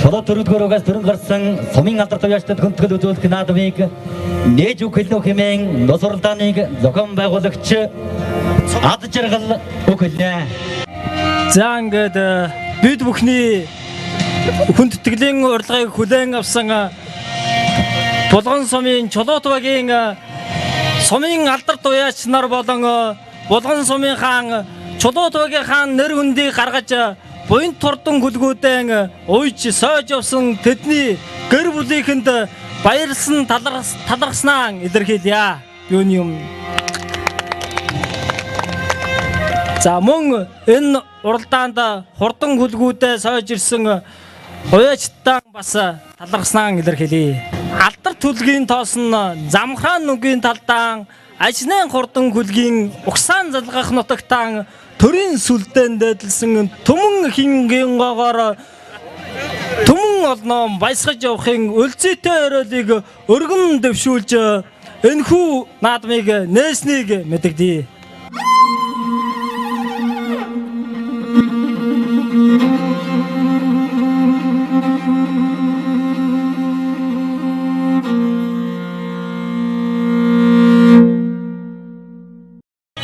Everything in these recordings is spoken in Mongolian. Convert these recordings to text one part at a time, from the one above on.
Чулуу төрөлгөөрөөс төрөн гарсан сумын алдар туяачдад хүндэтгэл үзүүлэх наадмыг нээж өгөх хэмээн носорлдааныг зохион байгуулагч ад жаргал өгөлнэ. За ингээд бид бүхний хүндэтгэлийн урилгыг хүлээн авсан Булган сумын Чулуутбагийн сумын алдар туяач нар болон Булган сумын хаан Чулуутбагийн хаан нэр хүндийг гаргаж буянт турдан хүлгүүдэн уйж сойж явсан тэдний гэр бүлийнхэнд баярлсан талархснаа илэрхийлье. Юуны юм. За мөн энэ уралдаанд хурдан хүлгүүдээ сойж ирсэн хуяачтан бас талархснаа илэрхийлье. Алдар төлгийн тоос нь замхраан нүгийн талдаан ажнын хурдан хүлгийн угсаан залгах нутагтаан төрийн сүлдэн дэдэлсэн түмэн хингийн гоогоор түмэн олноо баясгаж явахын өлзийтэй өрөөлийг өргөн дэвшүүлж энэхүү наадмыг нээснийг мэдэгдэе.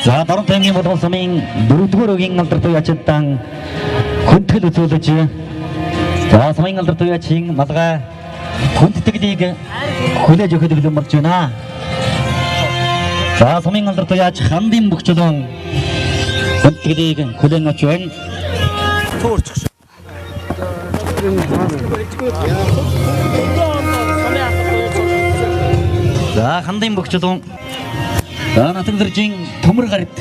За Баруун Таймгийн Булган сумын 4-р өгийн алдар туяачдаа хүндэтгэл үзүүлж за сумын алдар туяачийн малгай хүндэтгэлийг хүлээж өгөх болж байна. За сумын алдар туяач хандын бүгчлэн хүндэтгэлийг хүлээн авч байна. Туурчих. За хандын бүгчлэн за натгэржин төмөр гарт.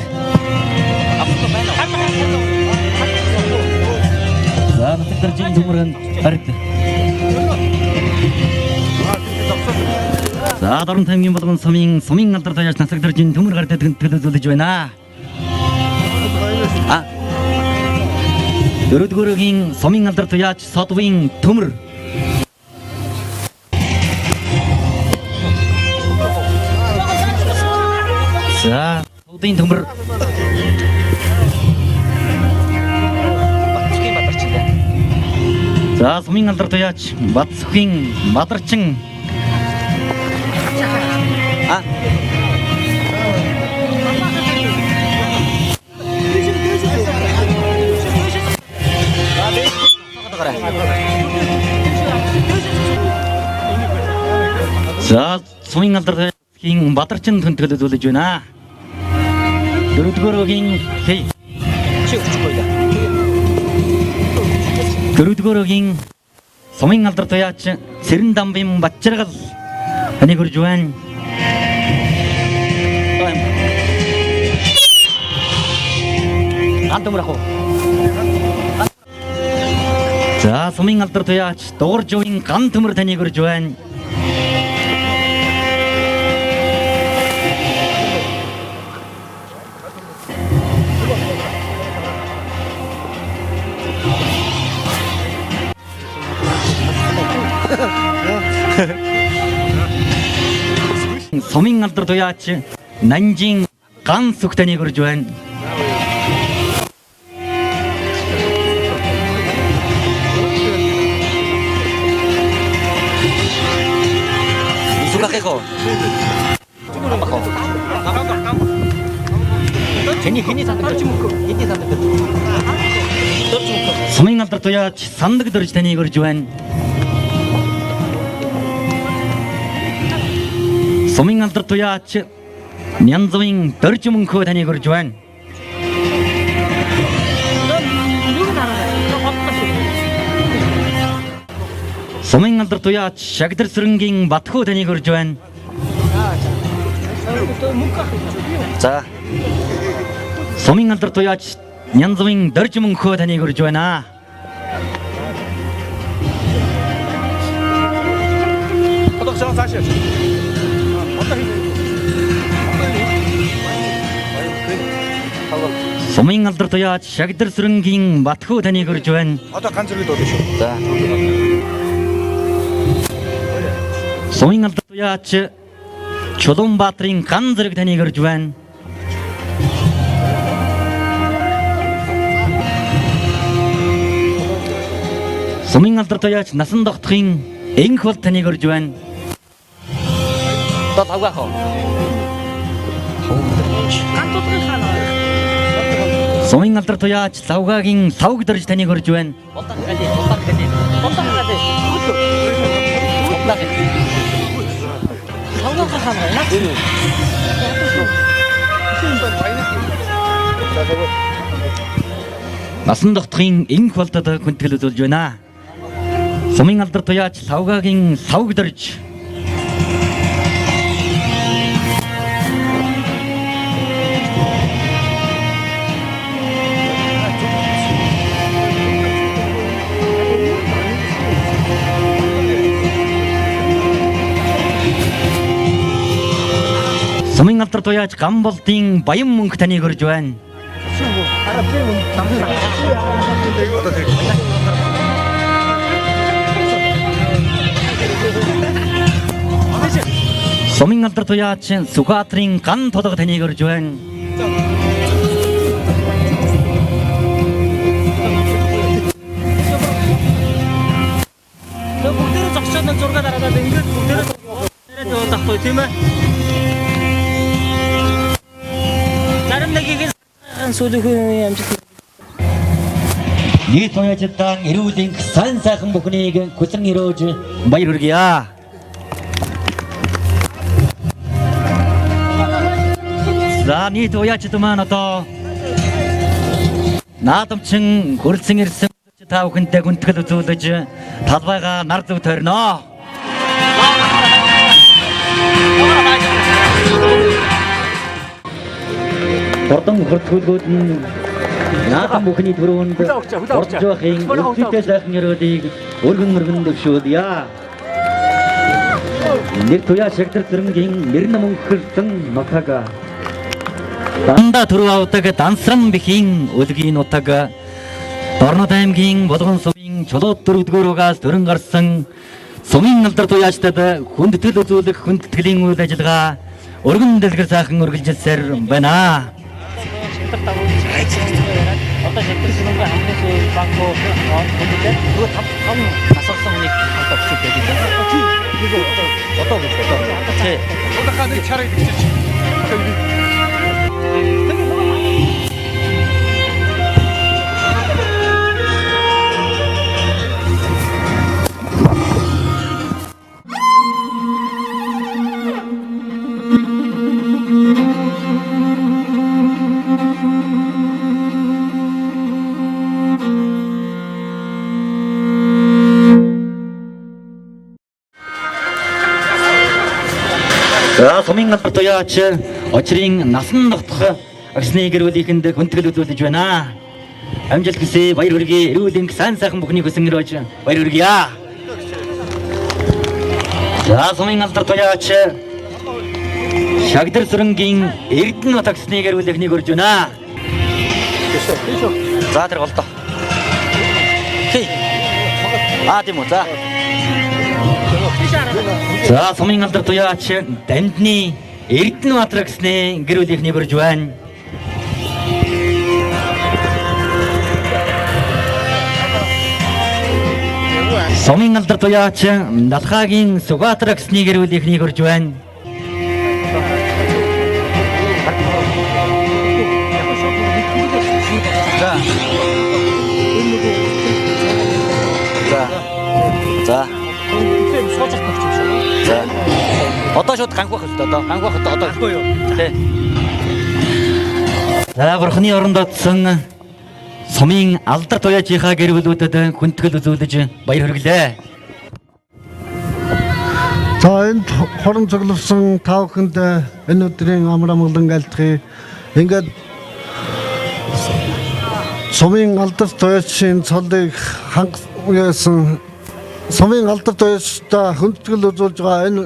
За натгэржин төмөр гарт. За Баруун Таймгийн Булган сумын алдар туяач натгэржин төмөр гарт төлөвлөж байна. 4-р өгийн сумын алдар туяач содвын төмөр. За содвын төмөр. За сумын алдар туяач Батсхийн Мадарчин. За сумын алдар туяачийн Бадарчин хүндэтгэл үзүүлж байна. 4-р өгийн 4-р өгийн сумын алдар туяач Сэрэн дамбын Батчаргал танийг хүрж байна. За сумын алдар туяач Дууржуугийн ган төмөр танийг хүрж байна. сумын алдар туяач Нанжин ган сүх танийг хүрж байна. сумын алдар туяач Сандаг дөрж танийг хүрж байна. сумын алдар туяач Нянзвын дөрж мөнхөө танийг хүрж байна. сумын алдар туяач Шагдар сүрэнгийн Батхуу танийг хүрж байна. За сумын алдар туяач Нянзвын дөрж мөнхөө танийг хүрж байна. сумын алдар туяач Шагдар сүрэнгийн Батхуу танийг хүрж байна. За сумын алдар туяач Чулуунбаатарын ган зэрэг танийг хүрж байна. Сумын алдар туяач насан тогтохын энх бол таныг орж байна. Одоо тавгаах уу? Сумын алдар туяач лавгагийн лавг дөрж таныг орж байна. Насан тогтохын энх болдод хүндэтгэл үзүүлж байна. Сумын алдар туяач лавгагийн лавг дөрж Сумын алдар туяач гам болдын баян мөнгө таныг орж байна. Сумын алдар туяач Сүхбаатарын ган толго таныг орж байна. Бүгдээрээ зогсоод нэг зураг дараад ингээд бүгдээрээ явуулах гоё тийм ээ. Зарим нэгийг сүүлийнхээ амжилт Нийт туяачдаа эрүүлийн сайн сайхан бүхнийг хүлэн өрөөж баяр хүргье. За нийт туяачд маань одоо наадамчин хөрөлцөн ирсэн та бүхэнтэй хүндэтгэл үзүүлж талбайгаа нар зүг тойрно. Хурдан хурцгуулгууд нь наадам бүхний төрөнд орж явахын өвчтэй сайхан өрөөлийг өргөн дэвшүүлье. Нэг туяа шигтэр зэрэнгийн нэрнэ мөнгөрсөн нутага. Дандаа төрөө авдаг дансран бэхийн үлгийн нутаг. Дорнод аймгийн Болгон сумын чулууд дөрөвдүгээрөөс төрөн гарсан сумын алдар туяачдад хүндэтгэл үзүүлэх хүндэтгэлийн үйл ажиллагаа өргөн дэлгэр сайхан үргэлжилсээр байна. Одоо шигтэр сүнгээ хамгийн банкෝ хүндэтэй нөгөө тав асуусан хүнийг хамтаа өчөж байдаг. Одоо гэж одоо. Тэ. Одоо хаа нэг чараа идэж. За сумын алдар туяач очрын насан тогтох агсны гэрүүлийнхэнд хүндэтгэл үзүүлж байна. Амжилт хүсье, баяр хүргэе. Эрүүлийн сайн сайхан бүхнийг хүсэн өрөөж баяр хүргэе. За сумын алдар туяач шагдар сүрэнгийн Эрдэнэ таксны гэрүүлийнхнийг өрж байна. За тэр голдоо. Хей. Тийм үү. За сумын алдар туяач Дамдны Эрдэнэ Матраксны гэрүүлийнхнийг өрж байна. Сумын алдар туяач Далхаагийн Сүхбаатараксны гэрүүлийнхнийг өрж байна. За. За. Одоо шууд ганхвах хэрэгтэй одоо. Ганхвах одоо ахгүй юу? Тэ. За бурхны оронд отсон сумын алдар туяачийнхаа гэр бүлүүдэд хүндэтгэл үзүүлж баяр хүргэлээ. За энд хорон цуглуулсан та бүхэнд энэ өдрийн амар амгалан айлтгая. Ингээд сумын алдар туяачийн цолыг хангасан сумын алдар туяачдаа хүндэтгэл үзүүлж байгаа энэ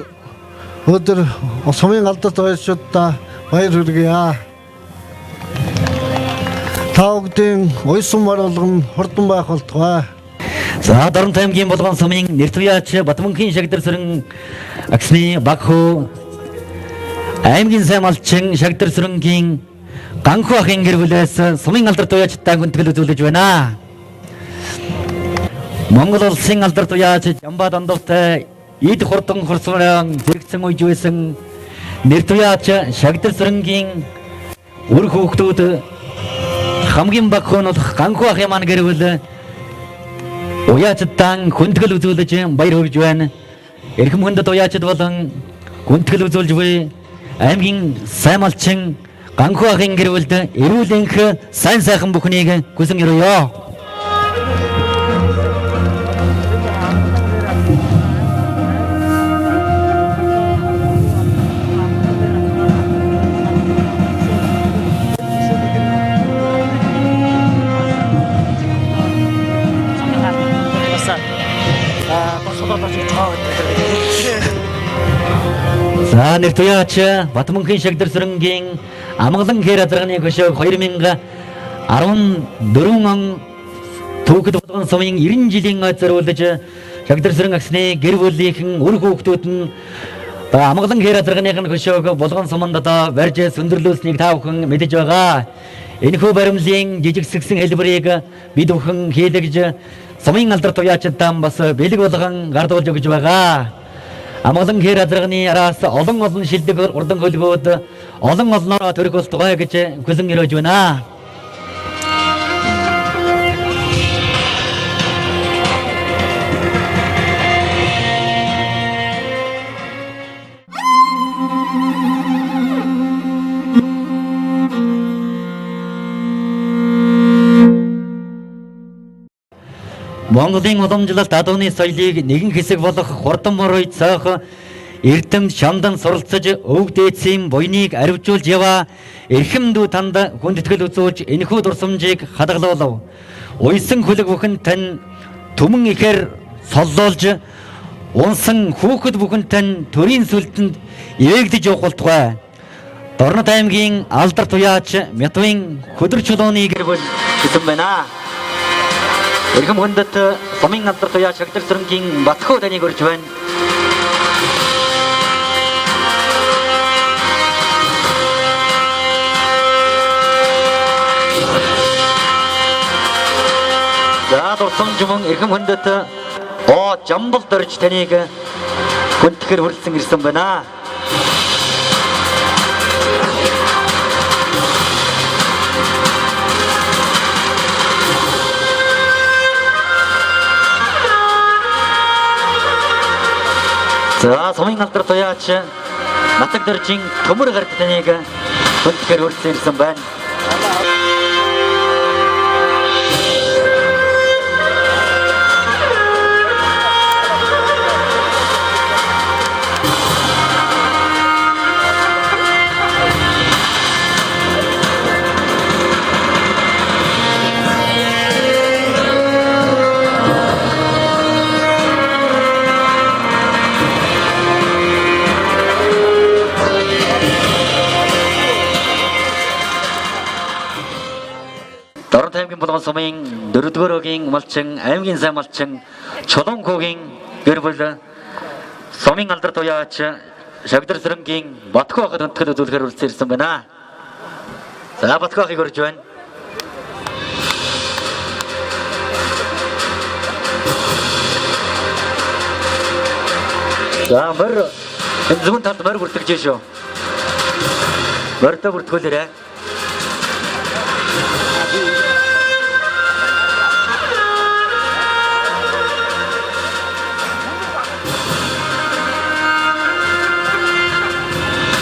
өдөр сумын алдар туяачдаа баяр хүргэе. Та бүдийн уйсан мар болгон хурдан байх болтугай. За Дорнод аймгийн Болгон сумын нэр туяач Батмөнхийн шагдар сүрэн агсны Багхүү аймгийн сайн малчин шагдар сүрэнгийн Ганхуу ахын гэр бүлээс сумын алдар туяачдаа хүндэтгэл үзүүлж байна. Монгол улсын алдар туяач Жамбаа дондортой эд хурдан хурцлан зэрэгцэн үйж байсан нэр туяач Шагдар Сүрэнгийн үр хүүхдүүд хамгийн баг хонох ганхуу ах яман гэрвэл уяачдаа хүндгэл үзүүлж баяр хүрж байна. Эрхэм хүндэт уяачд болон хүндгэл үзүүлж буй аймгийн сайн малчин ганхуу ахын гэрвэлд эрүүл энх сайн сайхан бүхнийг хүсэн өрөөё. За нэр туяач Батмөнхийн Шагдар Сүрэнгийн амгалан хээр азарганы хөшөөг 2014 он түүхэд болгон сумын 90 жилийн зориулж Шагдар Сүрэн агсны гэр бүлийнхэн үр хүүхдүүд нь амгалан хээр азарганых хөшөөг болгон суманд одоо барьж сөндөрлүүлснийг та бүхэн мэдэж байгаа. Энэхүү баримлын жижигсгсэн хэлбэрийг бид бүхэн хийлгэж сумын алдар туяачдаа бас бэлэг болгон гардуулж өгч байгаа. Амгалан хээр азарганы араас олон шилдэг урдан хөлбүүд олон олноор төрөх ус тугай гэж хүсэн өрөөж байна. Монголын уламжлалт адууны соёлыг нэгэн хэсэг болох хурдан морой цаах эрдэм шамдан суралцаж өв дээдсийн буйныг аривжуулж яваа эрхэмдүү танд хүндэтгэл үзүүлж энэхүү дурсамжийг хадгалуулав. Уйсан хүлэг бүхэн тань түмэн ихээр соллоолж унсан хүүхэд бүхэн тань төрийн сүлдэнд ивэгдэж явуултугай. Дорнод аймгийн алдар туяач Мятвын хөдөр чулууны гэрвэл гэсэн байна. Эрхэм хүндэт сумын алдар туяач Шагдар Сүрэнгийн Батхуу таныг урьж байна. За дурсамж мөн эрхэм хүндэт Жамбал дөрж таныг хүндэтгэр хүрэлцэн ирсэн байна. За сумын алдар туяач Нацаг дөржин төмөр гарт таныг хүндэтгэр хүрэлцэн ирсэн байна. Дорнод аймгийн болгон сумын 4-р өгийн малчин аймгийн сайн малчин Чулуунгуугийн гэр бүл сумын алдар туяач Шагдар Сүрэнгийн Батхуу ахад хүндэтгэл үзүүлэхээр хүрэлцэн ирсэн байна. За Батхуу ахыг урьж байна. За мөр энэ зөвхөн талд мөр бүртгэж шүү. Мөртөө бүртгүүлээрэй.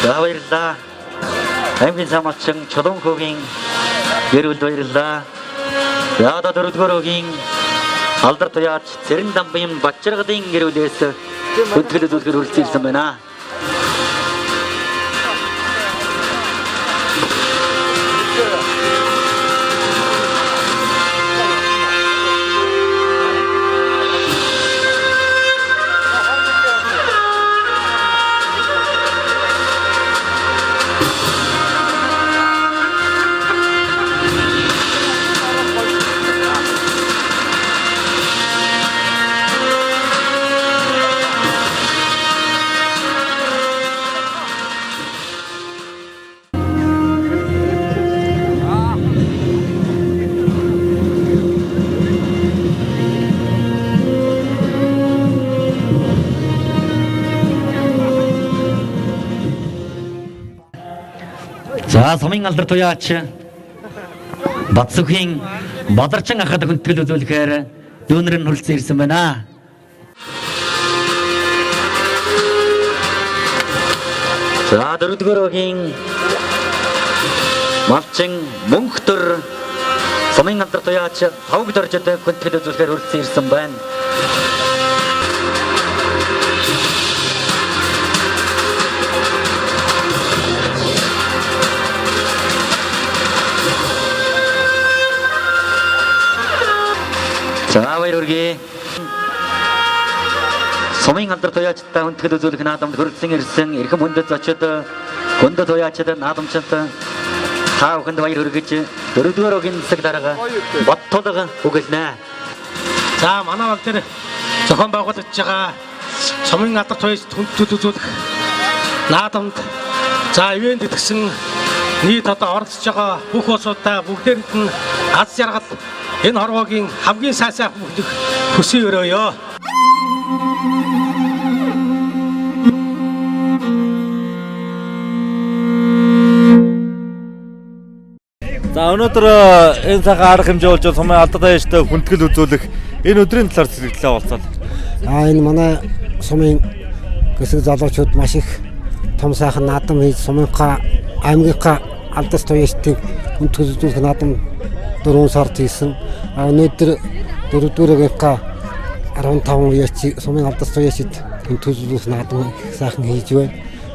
За баярлалаа. Аймгийн сайн малчин Чулуунгуугийн гэр бүл баярлалаа. За одоо 4-р өгийн алдар туяач Цэрэн Дамбын Бачиргадын гэр бүлээс хүндэтгэл үзүүлэхээр хүрэлцэн ирсэн байна. За сумын алдар туяач Батсүхийн Бадарчин ахад хүндэтгэл үзүүлэхээр дүүнэр нь хүрэлцэн ирсэн байна. За дөрөвдүгээр өгийн Малчин Мөнхтөр сумын алдар туяач тавг дөржид хүндэтгэл үзүүлэхээр хүрэлцэн ирсэн байна. За баяр хүргэе. Сумын алдар туяачтай хүндэтгэл үзүүлэх наадамд хүрэлцэн ирсэн эрхэм хүндэт зочид хүндэт туяачид наадамчид та бүхэнд баяр хүргэж дөрөвдүгээр өгийн засаг дарга боттолго үгэлнэ. За манай баг дээр зохион байгуулагдж байгаа сумын алдар туяач хүндэтгэл үзүүлэх наадамд за ивент гэсэн нийт одоо оролцож байгаа бүх улсуудаа бүгдээрэнд нь аз жаргал энэ хорвоогийн хамгийн сайхан бүхнийг хүсье өрөөё. За өнөөдөр энэ цагаан арга хэмжээ болж сумын алдар туяачтай хүндэтгэл үзүүлэх энэ өдрийн талаар зэрэглэлээ болцоо. Энэ манай сумын гэсэг залуучууд маш их том сайхан наадам хийж сумынхаа аймгийнхаа алдар туяачдыг хүндэтгэл үзүүлэх наадам 4 сард хийсэн. Өнөөдөр 4-р 15 үеч сумын алдар туяачид хүндэтгэл үзүүлэх наадам сайхан хийж байна.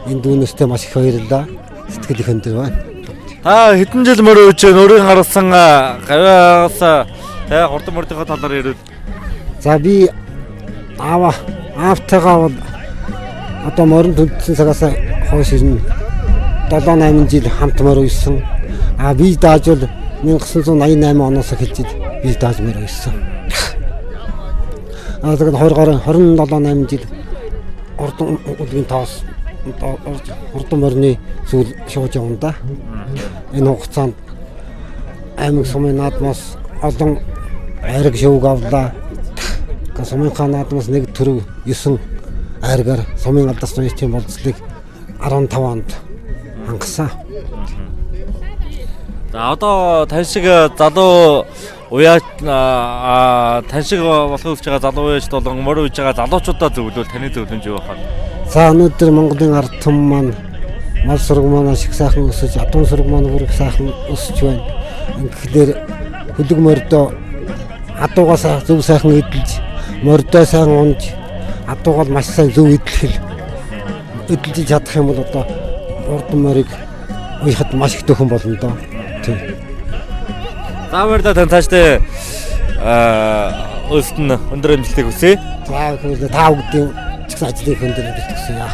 Энэ дүүнэстэй маш их баярлалаа. Сэтгэл их өндөр байна. Та хэдэн жил мөрөө үуч өөрийн харсан гавьяас хурдан мөрдийнхөө талаар ярил. За би аавтайгаа бол одоо морин төлсөн цагаас хойш ирнэ 7-8 жил хамт мороо ирсэн. Би дааж бол 1988 оноос эхэлж би дааж мороо ирсэн. Тэгээд 27-8 жил ордон үлгийн тоос ордон морины зүйл шууж явна да. Энэ хугацаанд аймаг сумын наадмаас олон айраг шууг авлаа. Сумынхаа наадмаас нэг төрөв 9 айргаар сумын алдар туяачийн болцлыг 15 онд хангасан. За одоо тань шиг залуу уяач тань шиг болохыг хүсэж байгаа залуу уяачд болон морь үйж байгаа залуучуудаа зөвлөвөл таны зөвлөмж юу байна? За өнөөдөр Монголын ард түмэн маань мал сураг маань ашиг сайхан өсөж, адуун сураг маань бүрэг сайхан өсөж байна. Ингэхлээр хөлөг морьдоо адуугаас зөв сайхан эдэлж, морьдоо сайн унж, адуугаар маш сайн зөв эдэлж чадах юм бол одоо урдан морийг уяхад маш их төхөн болно доо. Тийм. За баярлалаа тань цаашдаа өстөн өндөр амжилтыг хүсье. За хоёулаа та бүгдийн ажлыг өндөр амжилт хүсье.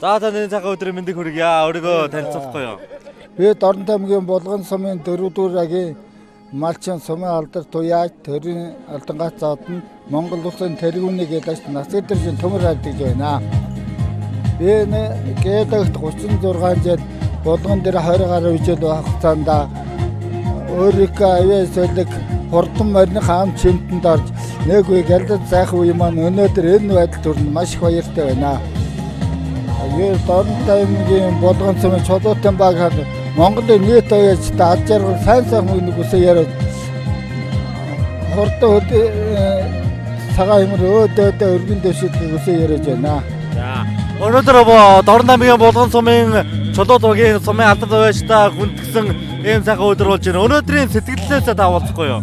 За таны цагаан өдрийн мэндийг хүргье. Өөрийгөө танилцуулахгүй юу? Би Дорнот аймгийн Булган сумын 4-р агийн Малчин сумын алдар туяач төрийн алдангац заадны Монгол улсын тэргүүний гэлэгч Насгидэржин төмөр хайдаж байна. Би гэлэгт 36 жил Булган дээр 20 гаруй жил хугацаанд өөрийнхөө авиа солиг хурдан морины хаан чимтэнд орж нэг үе гэлдэж сайхан үе маань өнөөдөр энэ байдал төрн маш их баяртай байна. Дорнот аймгийн Булган сумын Чулуутан баг Монголын нийт уяачтай аж жаргал сайн сайхан үнийг үсээ яриад хурдан цагаан юмр өөдөөд өргөн дэвшилтэй үсээ яриад байна. За өнөөдөр Дорн намгийн Булган сумын чулуу дуугийн сумын алдар туяачтай хүндгсэн ийм сайхан өдөр болж байна. Өнөөдрийн сэтгэлдээ та уулзахгүй юу?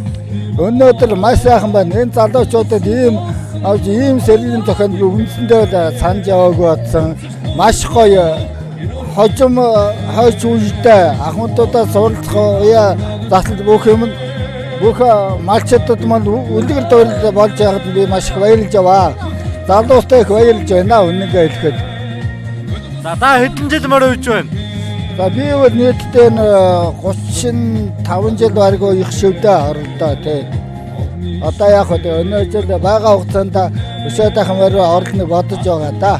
Өнөөдөр маш сайхан байна. Энэ залуучуудад ийм сэргийн зохион үндсэндээ санаж яваагүй батсан маш гоё хожим хойч үедээ ахмадуудаа суралцах уяа заслал бүх юм бүх малчдад манд үлгэр дуурлал болж байгаад би маш их баярлж яваа. Залуустай их баярлж байна үнэнгээ хэлэхэд. За та хэдэн жил мөр үйж байна? За би бол нийтдээ 35 жил баргүй их шивдэ оролдоо тий. Одоо яг хөө өнөө жил бага хугацаанд өшөөдийнхэн мөрөө орлоныг бодож байгаа да.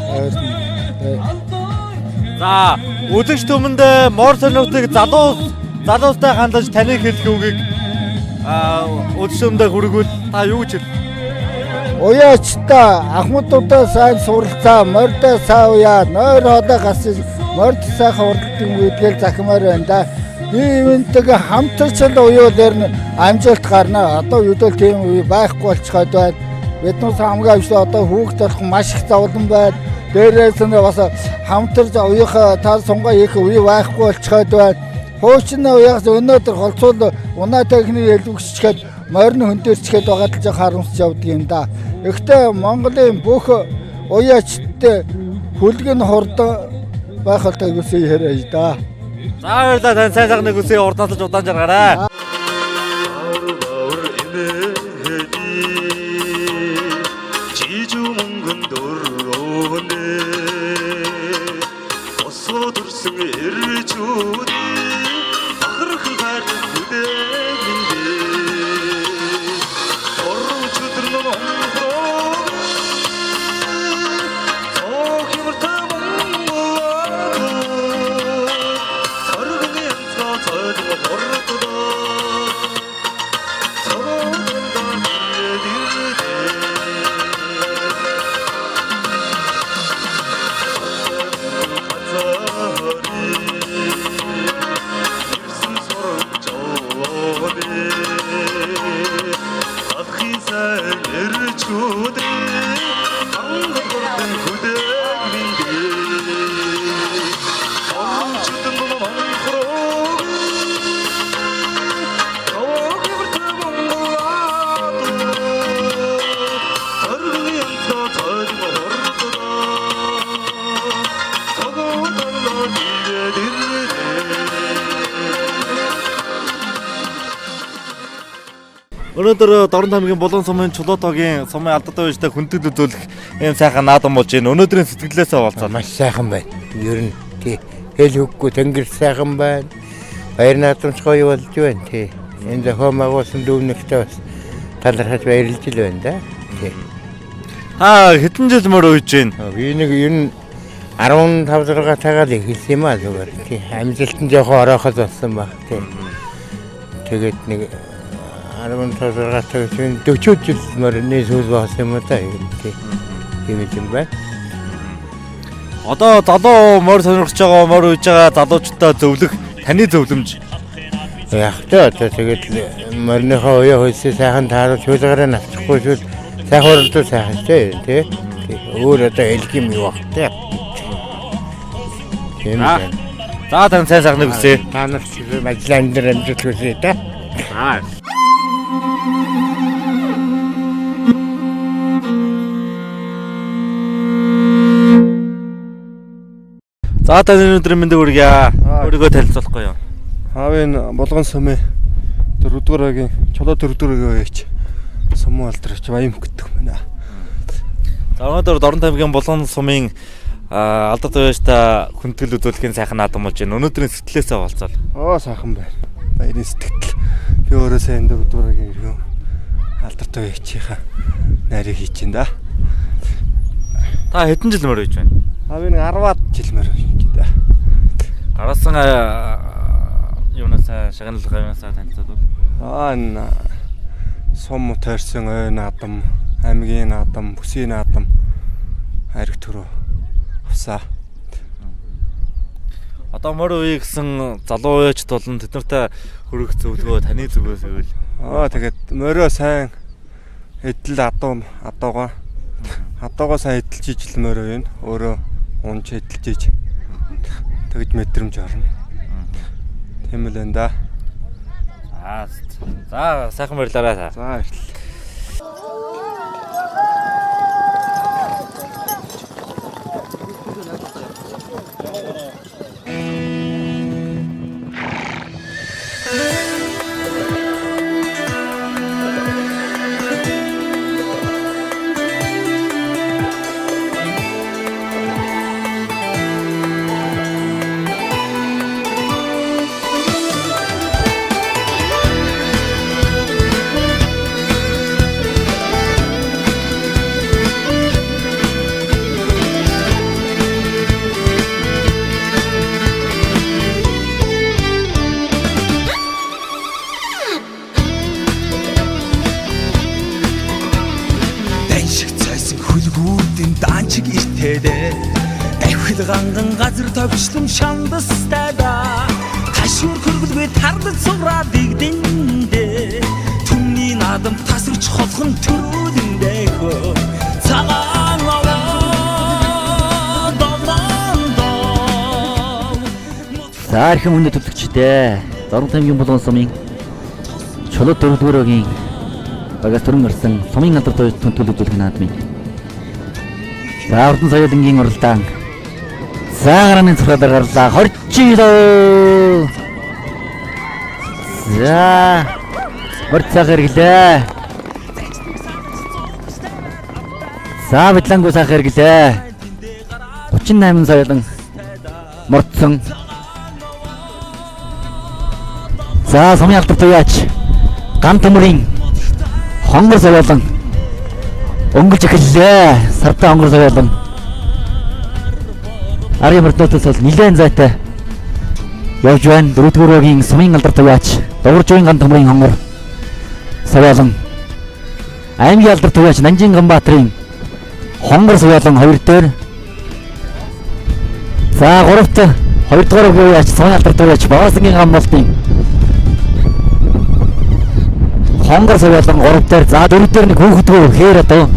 За үзэгч түмэнд мор сонирхтыг залуустай хандаж таныг хэлэх үгийг үзэгчдээ хүргүүл та юу гэж хэл? Уяачтай ахмадуудаа сайн суралцаа, морьдоо сайн уяа, нойр хоолой гасч морьд сайхан урдтын үйдгээл захимаар байна да. Би юунтэйг хамтарч л уяа дээр нь амжилт гарна. Одоо юудэл тийм үе байхгүй болчиход байна. Биднээс хамгийн авшил одоо хүүхд болох маш их зовлон байна. Дээрээс нь бас хамтарч уяах тал сунгаа их үе байхгүй болчиход байна. Хуучин уяас өнөөдөр холцуул унаа техник хэлбэгчгээд морин хөндөрчгээд байгаа л жоо харамсч явдаг юм да. Гэхдээ Монголын бүх уяачтай хүлгэн хурдан байх болтой үсээ яриа да. За баярлалаа тань сайн сайхныг үсээ урднаасалж удаан жаргаарай. Өнөөдөр Дорн намгийн Булган сумын чулуу тоогийн сумын алдар туяачтай хүндэтгэл үзүүлэх ийм сайхан наадам болж байна. Өнөөдрийн сэтгэлээсээ болцоо. Маш сайхан байна. Ер нь тий хэл хөггүй тэнгэр сайхан байна. Баяр наадамч гоё болж байна тий. Энэ зохион байгуулсан дүүнэгтэй бас талархаж баярлж л байна да. Тий. Хэдэн жил мөр үйж байна? Би нэг ер нь 15 6 цагаар эхэлсэн юм аа зүгээр. Тий. Амжилтанд жоохон орооход болсон баг тий. Тэгээд нэг 15 6 цагийн 40 жил мөрний сүүл болсон юм да. Тийм юм байна. Одоо залуу морь сонирхож байгаа морь үйж байгаа залуучуудаа зөвлөх таны зөвлөмж. Яг ч одоо тэгээд морныхоо уяа хөлсөө сайхан тааруулж хөлгөрөө авчихгүй шүүл сайхан уралдуу сайхан тий. Өөр одоо хэлэх юм юу бах тий. Тийм байна. За тань сайн сайхныг хүсье. Та нар ажиллаан дээр амжилт хүсье та. За тань өнөөдрийн мэндийг хүргье. Өөрийгөө танилцуулахгүй юу? Аавын Булган сумын 4-р агийн чулуу 4-р агийн ээч сумын алдарч баям гэдэг юм байна. За өнөөдөр Дорн намгийн Булган сумын алдар туяачтай хүндэтгэл үзүүлэхийн сайхан наадам болж байна. Өнөөдрийн сэтгэлээсээ болцоо. Сайхан байна. Баярын сэтгэл. Би өөрөө сайн 4-р агийн иргэн алдар туяачийнхаа найрыг хийж байна да. Та хэдэн жил мөр үйж байна? Аавын 10-аад жил мөр үйж да. Гарасан юунасаа шагналах юмасаа танилцуулбал. Энэ сум тойрсон ой наадам, аймгийн наадам, бүсийн наадам хайрг төрөө авсаа. Одоо мөр үе гэсэн залуу уяачд болон тэд нартай хөрөх зөвлөгөө таны зүгээс өгвөл. Тэгээд мороо сайн эдэл адуугаа сайн эдэлж ижлмээр байна. Өөрөө унж эдэлж иж тэгж мэдрэмж орно. Тийм л энэ да. За сайхан баярлалаа. За баярлалаа. Ганган газар төвчлөм шандастайда хашуур хөргөлгүй тардаж суураад дигдэндээ түмний наадам тасарч холхон төрүүлэндээ хөө цагаан аваа долондоо. За архим хүндэт төлөгчтэй Дорн таймгийн Булган сумын Чулуу 4-р өгийн багаас төрөн гарсан сумын алдар туяа төлөвлөлөх наадмын. За Ордон соёлынгийн уралдаан Саагараны цогцолоор гарлаа 20 лөө. За мөрцөг хэрэглээ. За бидлангуу саах хэрэглээ. 38 соёлон морцсон. За сумын алдар туяач ган төмөрийн хонгор соёлон өнгөлж эхэллээ. Сартаа хонгор соёлон Ари мөртөөс бол нэлээд зайтай явж байна. 4-р өгийн сумын алдар туяач Доворжийн ган төмрийн хонгор соёлон аймгийн алдар туяач Нанжин Ганбаатарын хонгор соёлон 2 дээр. За 3-т 2-р туяач сумын алдар туяач Баасангийн Гамбалтын хонгор соёлон 3 дээр. За 4 дээр нэг хүүхдгөө хээр одоо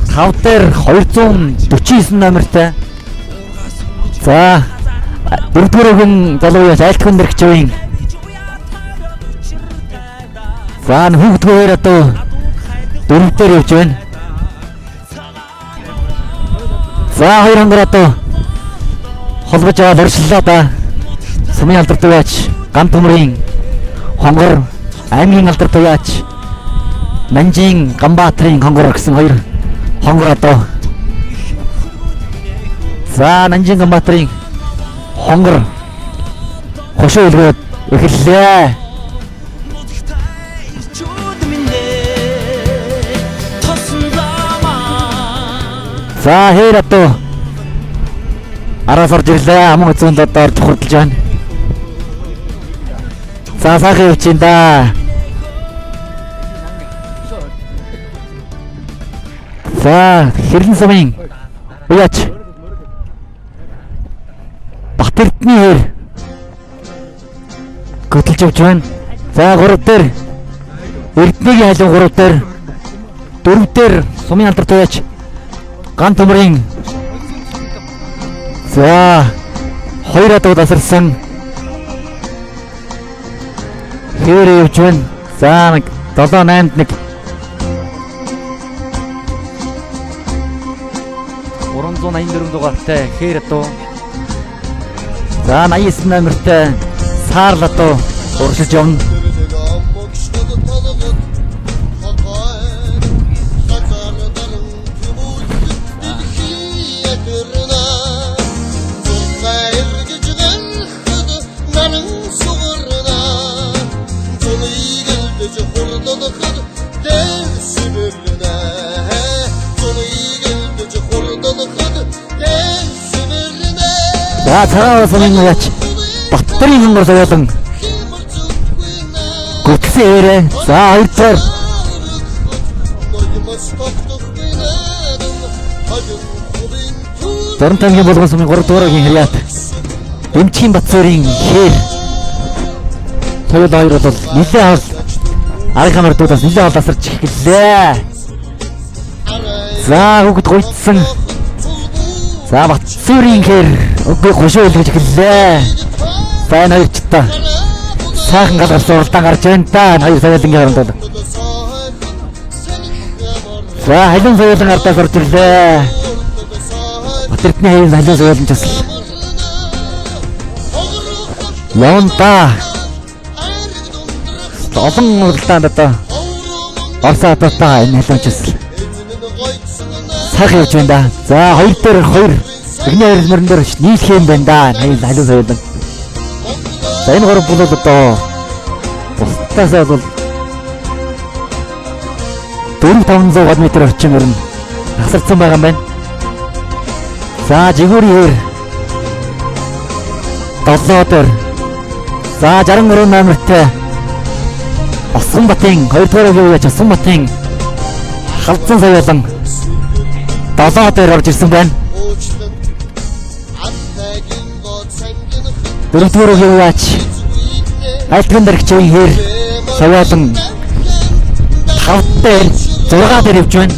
5 дээр 249 номертай. За 4-р өгийн залууяас айлтхан дэрэгчийн за хүүхдгээр одоо 4 дээр явж байна. За 2 хонгор одоо холбож аваад өршлөө да. Сумын алдар туяач ган төмрийн хонгор аймгийн алдар туяач Нанжин Ганбаатарын хонгор гэсэн 2 хонгор одоо. За Нанжин Ганбаатарын хонгор хошоо илгөөд эхэллээ. За хээр одоо араас орж ирлээ. Аман хэзээнд одоо орж хурдж байна. За сайхан явчихин да. За Хэрлэн сумын уяач Батэрдний хэр хөтөлж явж байна. За 3 дээр Эрдэнэгийн хайлын 3 дээр 4 дээр сумын алдар туяач ган төмрийн за 2 адуу тасарсан хэр явж байна. За 7-8-д нэг 384 дугаартай хэр адуу. За 89 номертай Саарл адуу уршилж явна. За цагаан сумын уяач Батбарын хонгор соёлон гүтгсэн ээрээ. За 2 дахь Дорн таймгийн Булган сумын 3-р өгийн хрият Эмчгийн Батцорын хээр соёл 2 бол нэлээд Арийнхаа мөрдүүдээс нэлээд боловсрч эхэллээ. За хүүхэд гуйдсан. За Батцуурийн хэр үгүй гошоо үлгэж эхэллээ. Сайн хоёр ч та. Сайхан галгалсан уралдаан гарч байна та. Хоёр соёлынгийн хооронд. За халуун соёлын ардаас орж ирлээ. Батэрдний хаян халуун соёлын тасал. Явна. Олон уралдаанд одоо Орос хадуудаа энэ халуун тасал. Сайхан явж байна да. За хоёр дээр хоёр. Эхний хоёр мөрөн дээр нийлэх юм байна да. Халуун соёлын. За энэ гурав бол одоо бусдаас бол 400-500 м орчим өрн тасарсан байгаа юм байна. За жигүүрийн хэр 7 дээр. За 63 номертэй Осонбатын 2 дугаар үеч Осонбатын халдсан соёлон 7 дээр орж ирсэн байна. 4 дугаар үеч Алтган дэрэгчийн хэр соёлон 5 дээр 6 дээр явж байна.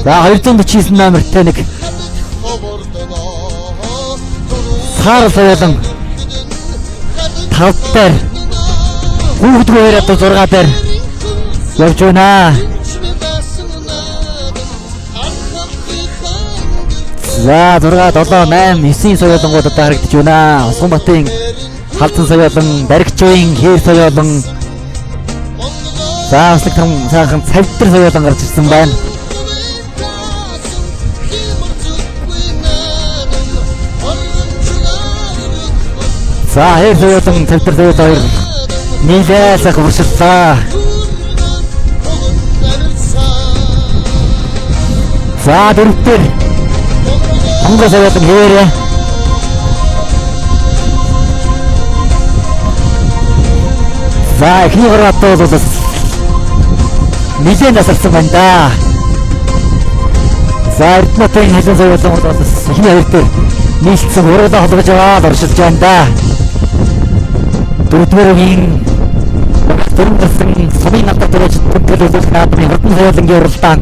За 249 номертэй нэг Сар соёлон 5 дээр хүүхдгээр одоо 6 дээр явж байна. За 6 7 8 9 соёлонгууд одоо харагдаж байна. Осонбатын халдсан соёлон, дэрэгчийн хэр соёлон. За өслөг том сайхан цавтар соёлон гарч ирсэн байна. За хэр соёлон цавтар соёлон хоёр нийлээ сайхан уршиллаа. За дөрөвтөр Хонгор соёлон хэрэг. За ихний гуравт бол нэлээд насарсан байна да. За Эрдэнэтийн халуун соёлон бол ихний хоёр дээр нийлцсэн уруулаа холбож аваад оршилж байна да. Дөрөвдүгээр төрөмсөн сумын надад төрөж төлөвлөлт наадмын хурдан соёлонгийн уралдаан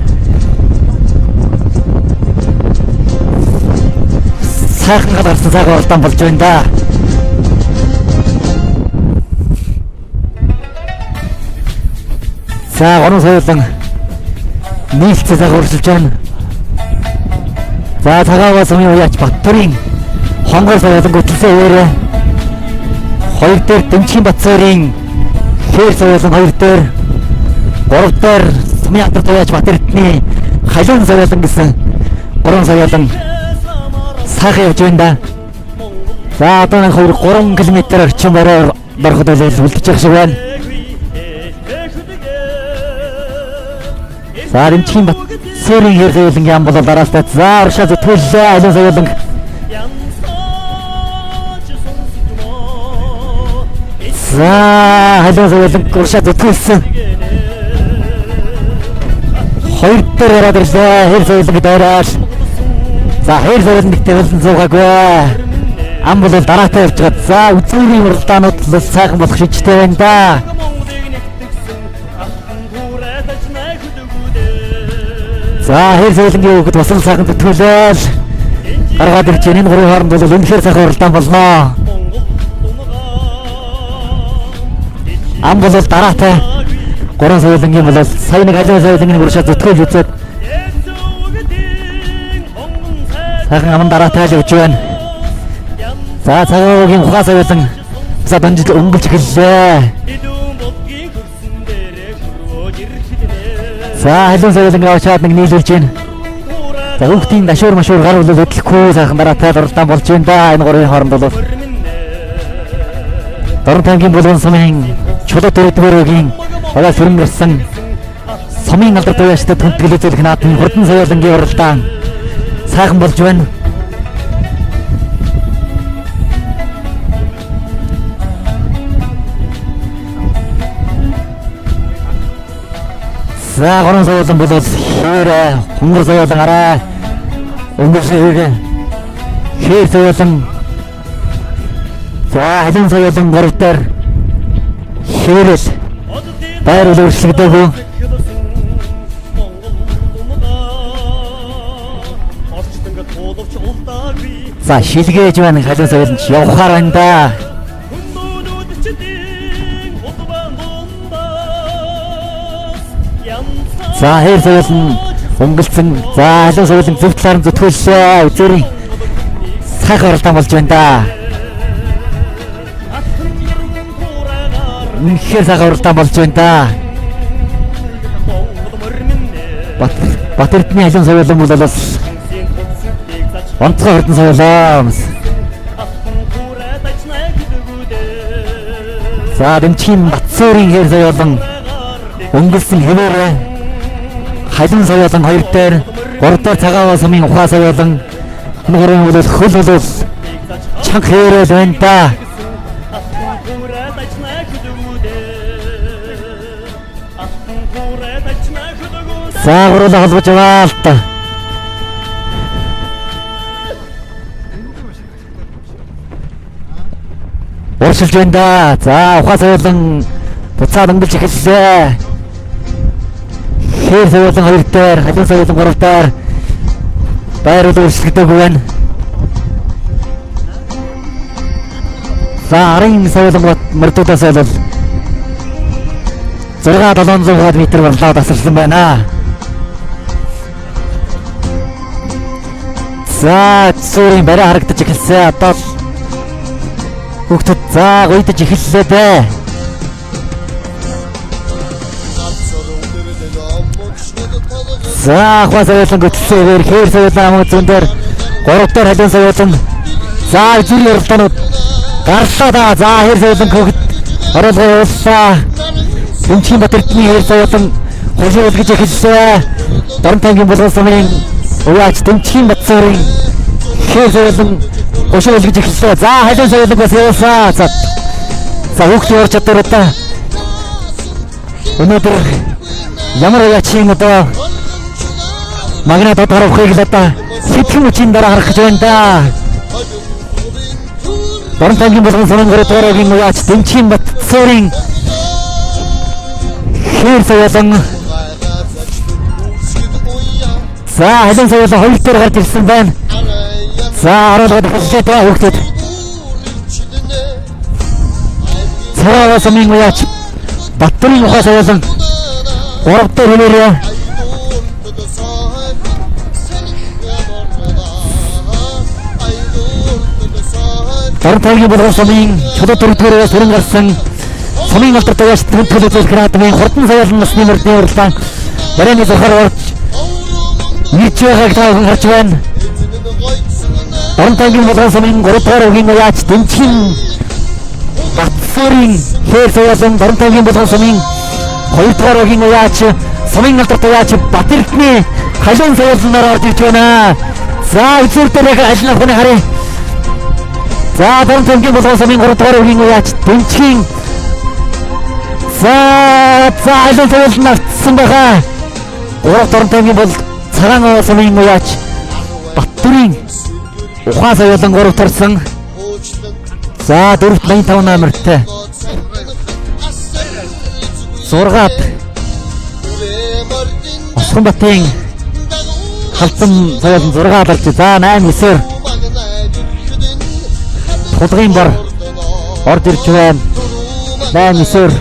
сайхан гарсан сайхан уралдаан болж байна да. За гурван соёлон нийлцээ сайхан уршилж байна. За цагааваа сумын уяач Баттурын хонгор соёлон гүтэлсэн өөрөө 2 дээр Дэмчгийн Батцуурийн хэр соёлон 2 дээр 3 дээр сумын алдар туяач Батэрдний халуун соёлон гэсэн 3 соёлон сайхан явж байна да. За одоо нэг 3 км орчим бороо бороход үлдчих шиг байна. За Дэмчгийн Батцуурийн хэр соёлонгийн ам бол дараастай. За уршаа зүтгэлээ халуун соёлон. За халуун соёлон уршаа зүтгэлсэн. 2 дээр ороод ирлээ. Хэр соёлон дээрээс. За хэр соёлон нэгтэй болсон зуугаагүй. Ам бол дараатай явж байгаа. За үзүүрийн уралдаанууд л сайхан болох шийдтэй байна да. За хэр соёлонгийн хүүхэд бас л сайхан зүтгэлээл гаргаад ирж энэ гурван хооронд бол үнэхээр сайхан уралдаан болно. Ам бол дараатай 3 соёлонгийн бол сая нэг халуун соёлонгийн уршаа зүтгэл үзээд сайхан ам дараатай л явж байна. За цагаагийн ухаа соёлон за данжид өнгөлж эхэллээ. За халуун соёлонгийн авчаад нэг нийлүүлж байна. За хүүхдийн дашуур машуур гар бол хөдлөхгүй сайхан дараатай уралдаан болж байна да. Энэ гурван хооронд бол Дорнотангийн булган сумын чулуу төрөдгөрөгийн багаас хүрэн гарсан сумын алдар туяачтай тэмдэглэлцэх наадмын хурдан соёлонгийн уралдаан сайхан болж байна. За гурван соёлон бол хэрэг хонгор соёлон арай өнгөрсөн хэр соёлон. За халуун соёлон 3 дээр хэрэг. Байр өөрчлөгдөөгүй. За шилгээж байна халуун соёлд явахаар байна да. За хэр соёл нь өнгөлцөн. За халуун соёлын зөв талаар нь зүтгүүллээ. Үзэрийн сайхан оролдон болж байна да. Үнэхээр сайхан оролдон болж байна да. Батэрдний халуун соёлын бол бас онцгой ордон соёлоо. За дэмчгийн Батцуурийн хэр соёлон өнгөлсөн хэвээрээ халуун соёлон 2 дээр 3 дээр цагаан сумын ухаан соёлон нурын бол хөл бол чанга хэрэг байна да. За гурван холбож байгаа л та. Уршилж байна да. За ухаан соёлон буцаад өнгөлж эхэллээ. Хэр соёлон 2 дээр, халуун соёлон 3 дээр байр өөрчлөгдөөгүй байна. За арын соёлон мөрдөөс бол 6-700 м барлаа тасарсан байна. За цэврийн барай харагдаж эхэлсэн. Одоо хүүхдүүд за гойдож эхэллээ дээ. За ухаан соёлон götөлсөөр хэр соёлон амг зүүн дээр 3 дээр халуун соёлон. За зүрх оролдонууд гарлаа да. За хэр соёлон хөгд оролцоо явууллаа. Дэмчгийн Батэрдний хэр соёлон хошоо үлгэж эхэллээ. Доронтойгийн булган сумын уяач Дэмчгийн Батцуурийн хэр соёлон хошоо үлгэж эхэллээ. За халуун соёлон бас явууллаа. За хүүхдийн орч чадвар одоо өнөөдөр ямар уяачин одоо магнат тодорхойг л одоо сэтгэн хүчин дараа харах гэж байна да. Доронтойгийн булган сумын 3 дугаагийн уяач Дэмчгийн Батцуурийн хэр соёлон. За халуун соёлон 2 дээр гарч ирсэн байна. За оролцоод эхэллээ да хүүхдүүд. Цагаан сумын уяач Батбарын ухаан соёлон 3 дээр хэмээрээ. Доронтойгийн булган сумын чулуу төрөлтгөөрөө сүрэн гарсан сумын алдар туяач төлөвлөж градмын хурдан соёлын насны мөрдийн уралдаан барайны зохиор орж ирж байгааг таахан харж байна. Доронтойгийн булган сумын 3 дугаар үгийн уяач Дэмчгийн Батцуурийн хэр соёлон Доронтойгийн булган сумын 2 дугаар үгийн уяач сумын алдар туяач Батэрдний халуун соёлноор орж ирж байна. За үзүүрдээ ажиллах хүний харъя. За Доронтойгийн булган сумын 3 дугаар үгийн уяач Дэмчгийн. За халуун соёлон автсан байгаа. 3 Доронтойгийн бол цагаан сумын уяач Батбарын ухаан соёлон 3 тарсан. За 485 номертэй. 6-ад Осгонбатын халдсан соёлон 6 алж. За 8-9-ээр Тулгын бар орж ирж байна. 8-9-ээр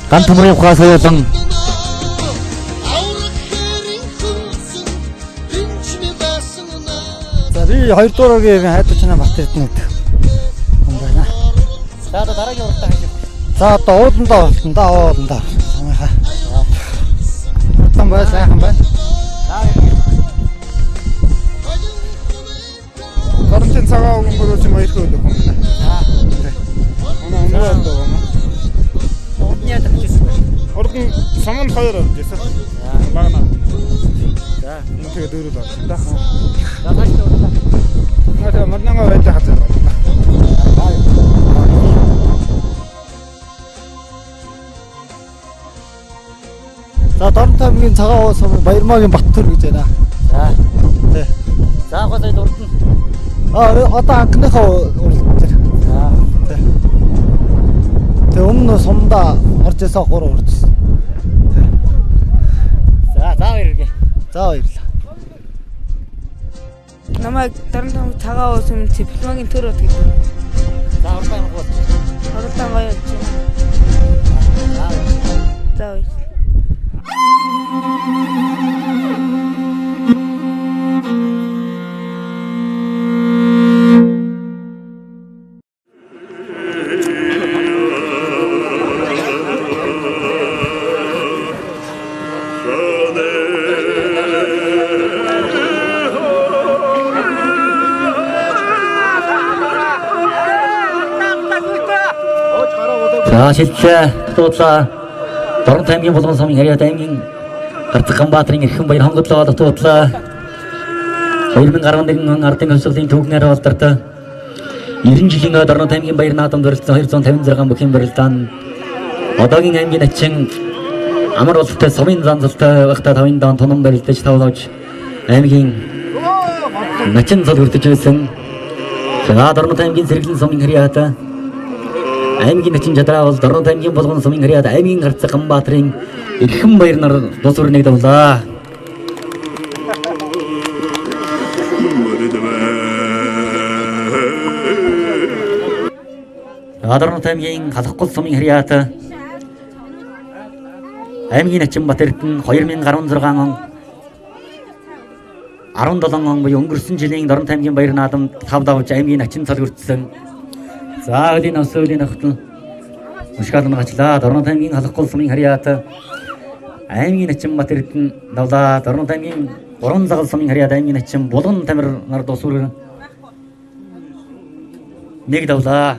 Ган төмрийн ухаан соёлон. За би 2 дуурайгийн хайдаж чана Батэрдний хүн байна. За одоо дараагийн уралдаан хийж байна. За одоо ууландаа оролтондоо ууландаа. Самайхаа. Уралдаан бай сайхан байна. Доронтын цагаан өнгөрөөж маярх өдөр хүн байна. Оноо байна. Урдны яд хийсэн байна. Урдын саман 2 орж ирсэн. Багна. За энэ тэгээ дөрөв байна. За хааштай уралдаан. Наа марнангаа байж хацаа байна. За Доронтойгийн цагаан сумын Баярмаагийн Баттүр гэж байна. За. Тэ. За гол урдна. Одоо анхныхаа уралдаан дээр. За. Тэ. Тэ өмнө сумдаа орж орж ирсэн 3 орж ирсэн. За баярлалаа. За баярлалаа. Намайг дарамтан цагаан уус юм дипломын төр бод гэдэг. За уралдаан гоё. Уралдаан гоё болж байна. За баярлалаа. За шилжээ дуудлаа. Дорнот аймгийн Булган сумын Харьяат аймгийн Гарцганбаатарын эрхэм баяр хонгодлоо дуудлаа. 2011 он ардын хувьсгалын түүхнээр болдортой 90 жилийн Дорнот аймгийн баяр наадамд өрөлдсөн 256 бүхэн барилдаан одоогийн аймгийн ачин амар улстай сумын занзалтай багтаа 5 даан тунам барилдаж тавлаж аймгийн начин зал хүртэж байсан. За Дорнот аймгийн Сэргэлэн сумын Харьяат аймгийн начин чадраа бол Дорнот аймгийн Булган сумын Харьяат аймгийн Гарцганбаатарын эрхэм баяр нар бус өрнөг давлаа. Дорнот аймгийн Халахгол сумын Харьяат аймгийн начин Батэрдэн 2016 он 17 он буюу өнгөрсөн жилийн Дорнот аймгийн баяр наадамд 5 давж аймгийн начин цал хүртсэн. За өлийн өлийн ахтан мушгаална гачлаа. Дорнот аймгийн Халахгол сумын Харьяат аймгийн начин Батэрдэн давлаа. Дорнот аймгийн Гурван загал сумын Харьяат аймгийн начин Булган тамир нар дусвар нэг давлаа.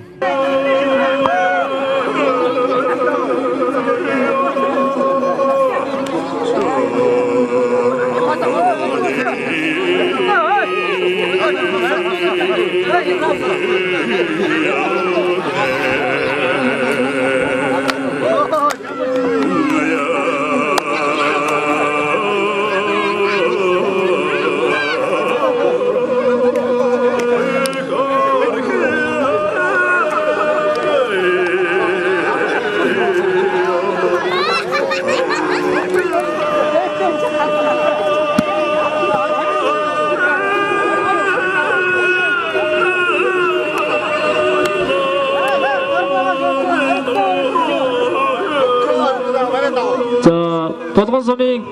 Булган сумын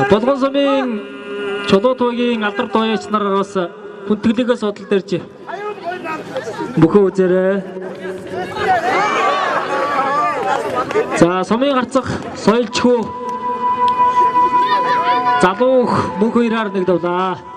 Булган сумын Чулуутуугийн алдар туяач нар бас хүндэглэлээс судал дэрж бүхэн үзээрэй. За сумын гарцах соёлчгүй залуух мөнх хоёраар нэг давлаа.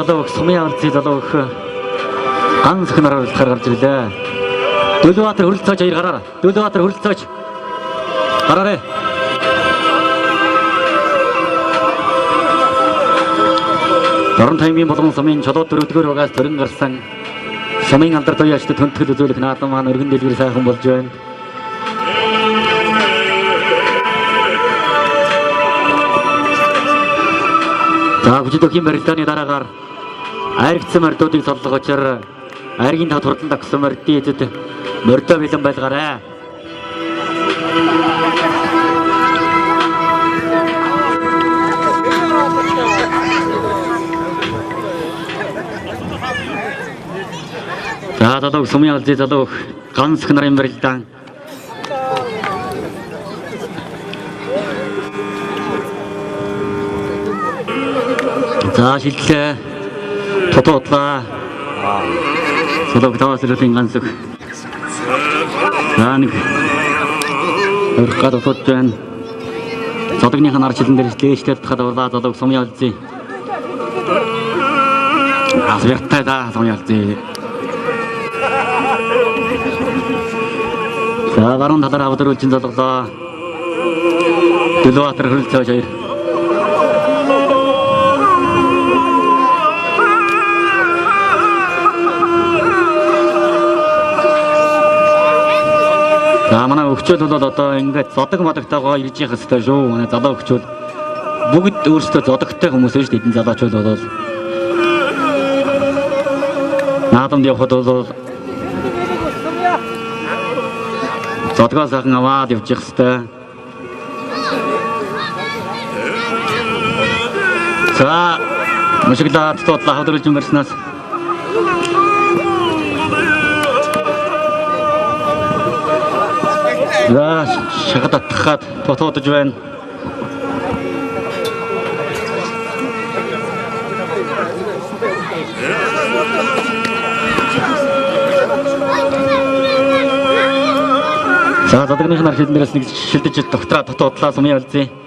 залууг сумын авалцыг залууг ганц их нараар гаргаж ирлээ. Дөлбаатар хөрөлцөөж аяр гараараа. Дөлбаатар хөрөлцөөж гараарэ. Дорнот аймгийн Булган сумын Чулуу 4-р угаас төрөн гарсан сумын алдар туяачдад хүндэтгэл үзүүлэх наадам маань өргөн дэлгэр сайхан болж байна. За хүчтэй барилдааны дараагаар айргцсан мордуудыг соллох учраас айргийн тав хурдан тагсан мордын эзэд мордоо бэлэн байлгаарай. За залуу сумын алзы залуу ганц их нарын барилдаан за шилжлээ тотоотлаа залуу таваасрын ганц их нэг өргөд тотож байна. Зодогны ханаар чилэн дээр дэвштэй хадварлаа залуу сумын алзы асвэртэй да сумын алзы. За гаруун талаар авдруулж залглаа. Дөлбаатар хөрөлцөөж аяр. өгчөл бол одоо ингээд зодог модогтойгоо ирж явах хэрэгтэй шүү. Манай залуу өгчөл бүгд өөрсдөө зодогтой хүмүүс шүү дээ. Эдэн залуучууд бол наадамд явхад бол зодгоо сайхан аваад явж явах хэрэгтэй. За мушиглаад тодлоо хавдруулж өнгөрснөөс за шахад атхаад тотоодж байна. За задагных нар шилмээрээс нэг шилдэж доктораа тотоодлаа сумын ялзээ.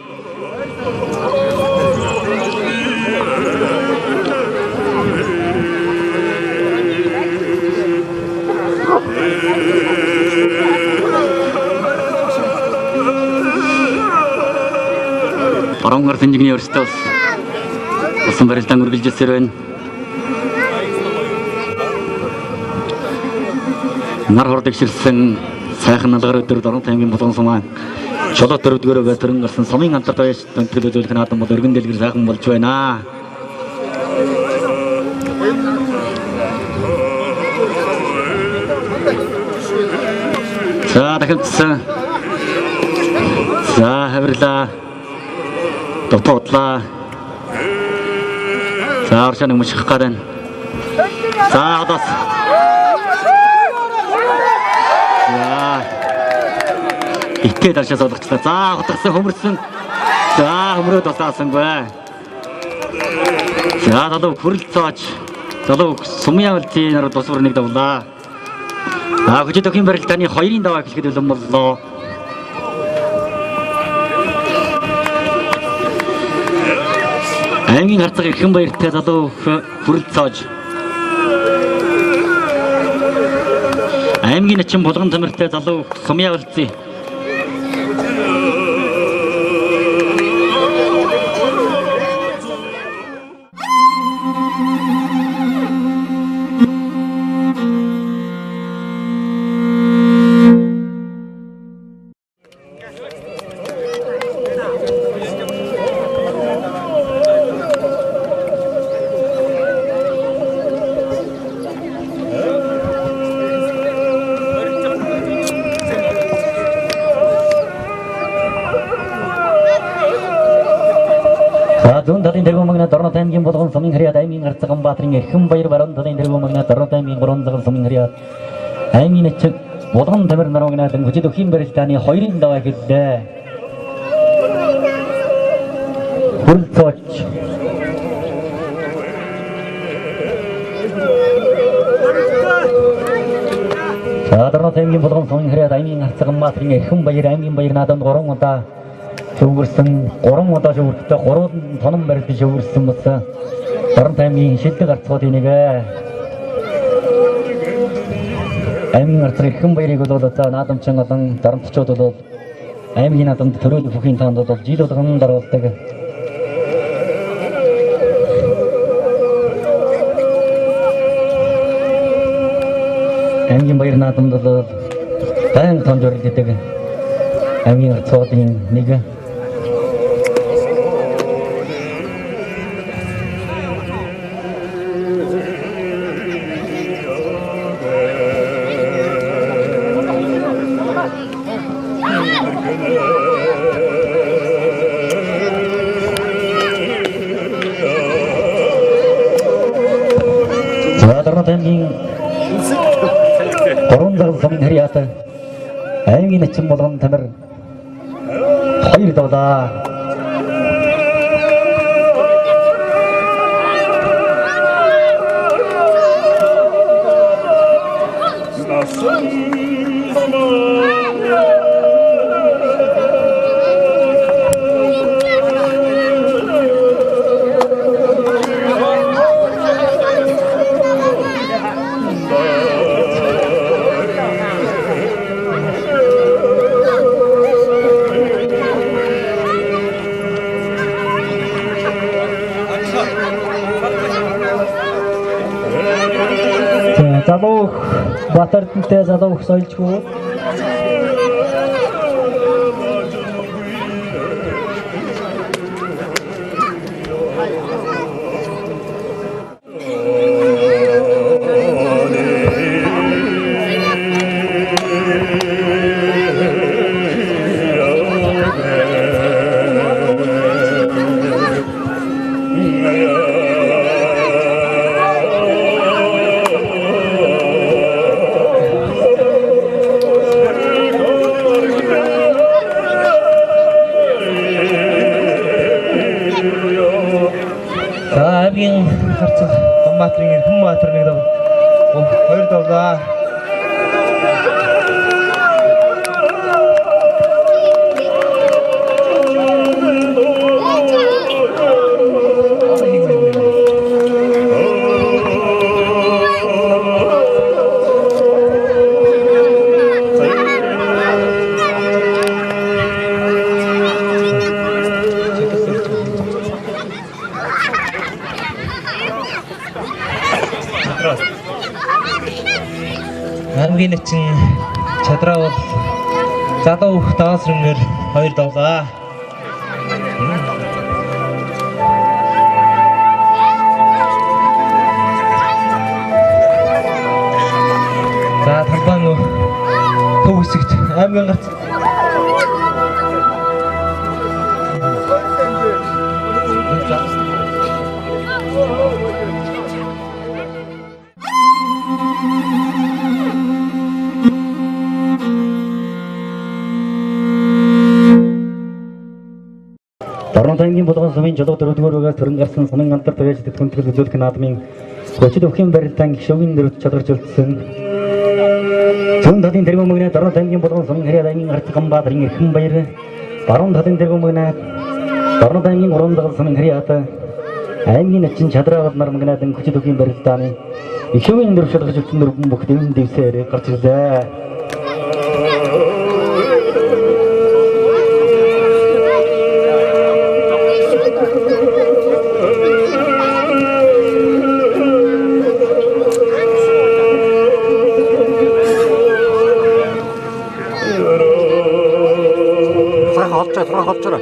Баруунгаар Тэнжигний өрсөлдөс усан барилдаан үргэлжилсээр байна. Нар хордог ширсэн сайхан налгаар өдөр Дорнот аймгийн Булган сумаа чулуу төрөвдгөөрөө төрөн гарсан сумын хамтарт байж төлөвлөх наадам бол өргөн дэлгэр сайхан болж байна. За дахин за хаврлаа тотоодлаа. За оршоо нэг муших гадан. За одоос. За ихтэй даршаа суулгачлаа. За хотгосон хөмөрсөн. За хөмрөөд басаасангүй. За залуу хүрэлцооч. Залуу сумын явалтын нарууд бас бүр нэг давлаа. Хөжид өхөн барилдааны 2-ын даваа хэлэхэд үлэн боллоо. Аймгийн харцаг эрхэн баяртай залуу хүрэлцооч. Аймгийн начин Булган тамиртай залуу сумын явалтын зүүн талын тэргуун магнаа Дорнот аймгийн Булган сумын хриад аймгийн харцаг Ганбаатарын эрхэм баяр баруун талын тэргуун магнаа Дорнот аймгийн Гуранзагал сумын хриад аймгийн начин Булган тамир нар магнаа хөжид өхөн барилдааны 2-ын даваа хэллээ. Хүрэлцооч. За Дорнот аймгийн Булган сумын хриад аймгийн харцаг Ганбаатарын эрхэм баяр аймгийн баяр наадамд 3 удаа шүүгэрсэн 3 удаа шүүгэртээ 3 тонон барилд шүүгэрсэн бас Дорнот аймгийн шилдэг арцгуудын нэг аймгийн арцаг эрхэм баярыг бол одоо наадамчин олон дарамтчууд бол аймгийн наадамд төрөөлөх бүхийн тоонд бол жил болгон даруулдаг. Аймгийн баяр наадамд бол баян тоонд зориулдаг аймгийн арцгуудын нэг. Дорнот аймгийн Гуранзагал сумын хриад аймгийн начин Булган тамир 2 давлаа. залуу Батардтай залуу сольжгүй аймгийн харцаг Баатарын Хүмбаатар нэг дав. Хоёр давлаа. Аймгийн нэгэн чадраа бол залуу даасрынээр хоёр давлаа. За талбай нөө төв хэсэгт аймгийн гарц Дорнотангийн болгон сумын жолоо дөрөвдүгээрээс төрөн гарсан сумын гандар тавьж тэтгэл үзүүлэх наадмын көчид өвхийн барилдаан гişүүгийн нэрт чадварч үлдсэн. Зүүн талын тэргүүн мөгнө Дорнотангийн болгон сумын харьяа аймгийн Артган Баатарын эрхэм баяр. Баруун талын тэргүүн мөгнө Дорнотангийн уран дагал сумын харьяата аймгийн начин чадраа нар мөгнөдөн көчид өвхийн барилдааны гişүүгийн нэрт чадварч үлдсэн дөрвөн бүх дэвэн дэвсээр гарч ирлээ. Хавчара.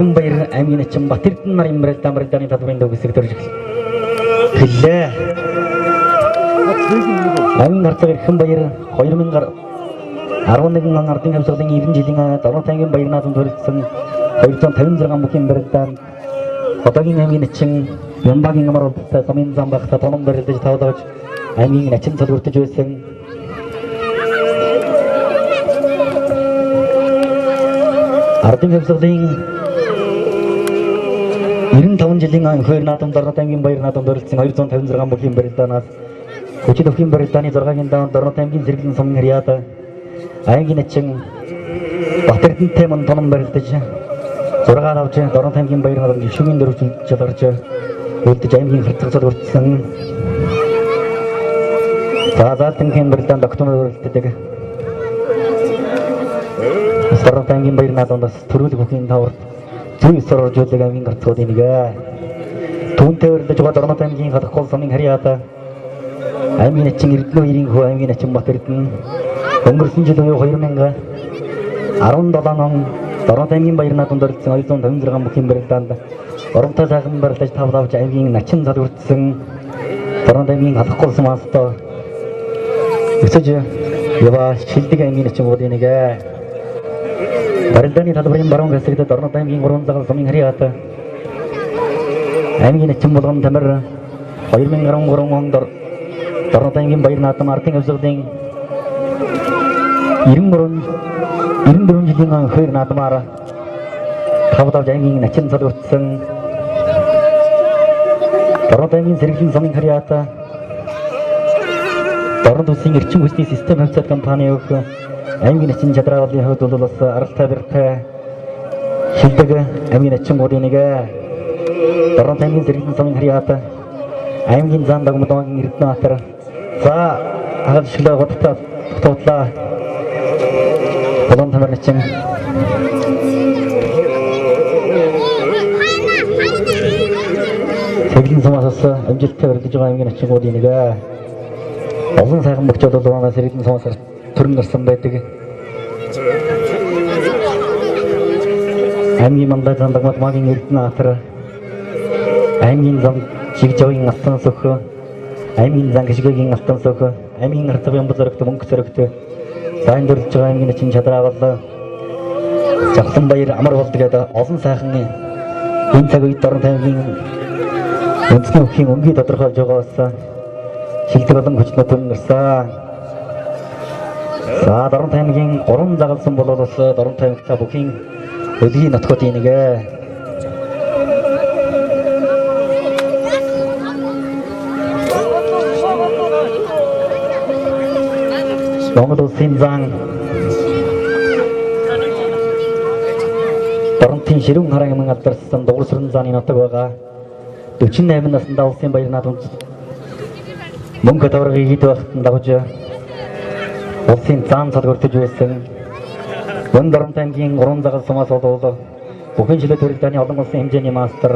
Эрхэм баяр аймгийн начин Батэрдэн нарын барилдааны татварын дэв хэсэг төрж эхэллээ. Аймгийн харцаг эрхэм баяр 2011 он ардын хавцлагын 90 жилийн Дорнотангийн баяр наадамд төрөлдсөн 256 бүхий барилдаанд одоогийн аймгийн начин Ямбагийн амар улстай замын зам багта тонон барилдаж тавлаж аймгийн начин цалгуртаж байсан. Ардын хавцлагын 95 жилийн хоёр наадам Дорнотангийн баяр наадамд төрөлдсөн 256 бүхий барилдаанаас көчид өвхийн барилдааны 6-гийн даун Дорнотангийн зэрэглэн сумын харьяата аймгийн начин Батэрдэнтэй мөн тонон барилдаж 6 авч Дорнотангийн баяр наадамд гişүүгийн дөрвж чадварч үлдэж аймгийн харцаг цалгуртсан. Заалтангийн барилдаанд октомбер өрөлддөг. Дорнотангийн баяр наадамдаас төрүүлэг бүхийн тавар зүй сорож үлэг аймгийн гарцуудын нэгэ. Түүнтэй өрөлдөж байгаа Дорнотангийн гадагшин сумын харьяата аймгийн начин Эрдэнэ хоёрын хүү аймгийн начин Батэрдэн өнгөрсөн жил буюу 2017 он Дорнотангийн баяр наадамд төрөлдсөн 256 бүхий барилдаанд оронтой сайхан барилдаж тавлавч аймгийн начин цалгуртсан. Дорнотангийн гадагшин сумаас өсөж яваа шилдэг аймгийн начингуудын нэгэ. Барилдааны талбарын баруун хэсэгт Дорнотангийн уран дагал сумын харьяата аймгийн начин болгон тамир 2013 онд Дорнотангийн баяр наадам ардын хавцлагын 94 жилийн хоёр наадмаар тавлавж аймгийн начин цалгуртсан. Дорнотангийн зэрэглэн сумын харьяата Дорнот улсын эрчим хүчний систем хавцад компани өөх аймгийн начин чадраагийн хувьд бол бас арга тавиртай шилдэг аймгийн начингуудын нэгэ. Дорнотангийн зэрэглэн сумын харьяата аймгийн зам дагмадгийн Эрдэнэбаатар за агуулшлаа годтоо туутлаа болон тамир начин зэрэглэн сумаас амжилттай барилдаж байгаа аймгийн начингуудын нэгэ. Олон сайхан бөгчүүд бол манай зэрэглэн сумаас төрөн гарсан байдаг. аймгийн мандат зандагмат магийн Эрдэнэбаатар аймгийн зам Жигжогийн алтан сөхөө аймгийн зан гişгэгийн алтан сөхөө аймгийн харцагын бүлэрэгт мөнгө зэрэгт сайн дурж байгаа аймгийн чин чадраагалаа Жавсан баяр амар болд гэдэг олон сайхан энэ цаг үед Дорн аймгийн үндэсний өвхийн өнгийг тодорхойлж байгаагаас шилдэг болон хүчнүүд төрнөрсөн. За Дорн аймгийн 3 загалсан болол бас Дорн аймгта бүхийн өдгийн нотгоодын нэгэ. Монгол улсын зан Дорнтын ширүүн харан юм алдарсан дугуйсрын зааны нотог байгаа. 48 наснда улсын баяр наадамд мөнгө таврыг хийд байхад дагж улсын зан цалгуртж байсан. Дорн аймгийн 3 загал сумаас болоод бүхэн жилийн төрөлтөний олон улсын хэмжээний мастер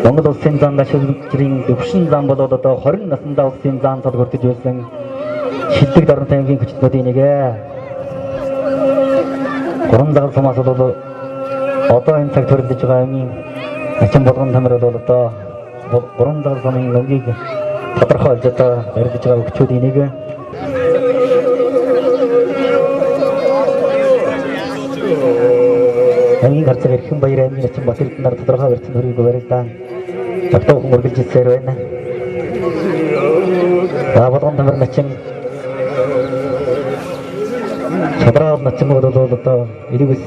Монгол улсын зан дашилжрын төвшин зан болоод одоо 20 наснда улсын зан цалгуртж байсан. Шилдэг Дорн аймгийн хүчнүүдийн нэгэ. 3 загал сумаас болоод одоо энэ цаг төрөлдөж байгаа аймгийн ачин болгон тамир бол одоо 3 загал сумын нөгийг тодорхойлж одоо барьж байгаа хүчүүдийн нэг. Аймгийн харцаг эрхэм баяр аймгийн ачин бас эрдэнэ нар тодорхой барьсан хөрийг барилдаан тогтоохон үргэлж ирсээр байна. За болгон тамир начин Чадраа начин бол одоо илүүс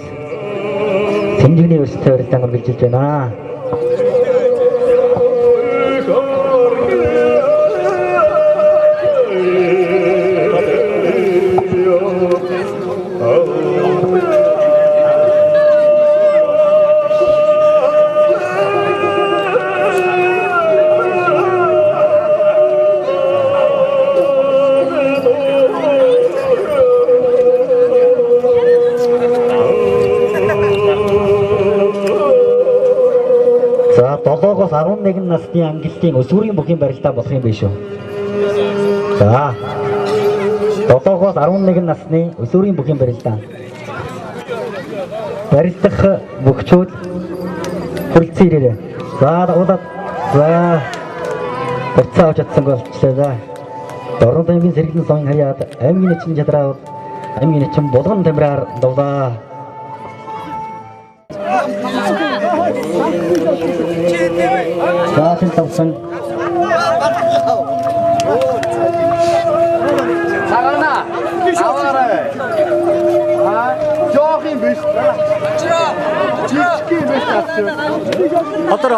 Тэнжигний өстэй барилдаан үргэлжилж байна. За 7-оос 11 насны ангиллын өсвөрийн бүхийн барилдаа болох юм биш үү? За 7-оос 11 насны өсвөрийн бүхийн барилдаа. Барилдах бүхчүүд хүрэлцэн ирээрэй. За удаад барьцаа авч чадсангүй болчихлоо. Дорн аймгийн сэргэлэн сон харьяад аймгийн начин чадраа аймгийн начин болгон тамираар дулаа. Саатын тавсан Цагаана аваарай. Жоохин биш. Жижиг биш тавсан. Отор.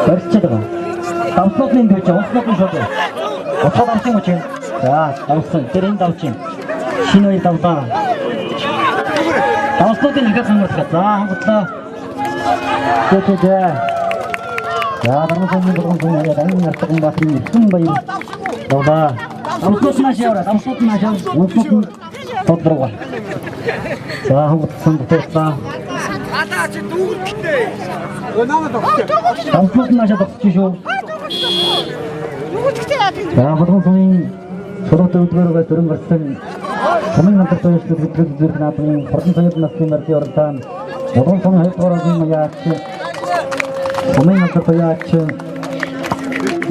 барьчаад байгаа. Давслуулын дэвж онцлог шууд. Отоод амсын мөч. За, давсан. Тэр энэ давчин. Шинэ үе давлаа. Давслуулын ихэд хамгаалах. За, хамгаалаа. Тэтэжээ. За, дармасан болгон хүн яриад ангин артган басын хүн баяр. Давлаа. Давслууд маш яваа. Давслууд маш яваа. Онцлог тодроо. За, хамгаалсан дэвтаа. Атаа чи дүүрэлтэй. Намаа тогтчих. Давслууд маш тогтчих шүү. За, болгон хүн сургууль өдгөрөөгөө дөрөн гарсан сумын хамтар тойлогчдод өдрөд зүрх наадмын хордон соёл насны мөрдийн оролдоон болгон сумын хайрцагын маяач сумын хамтар тойлогч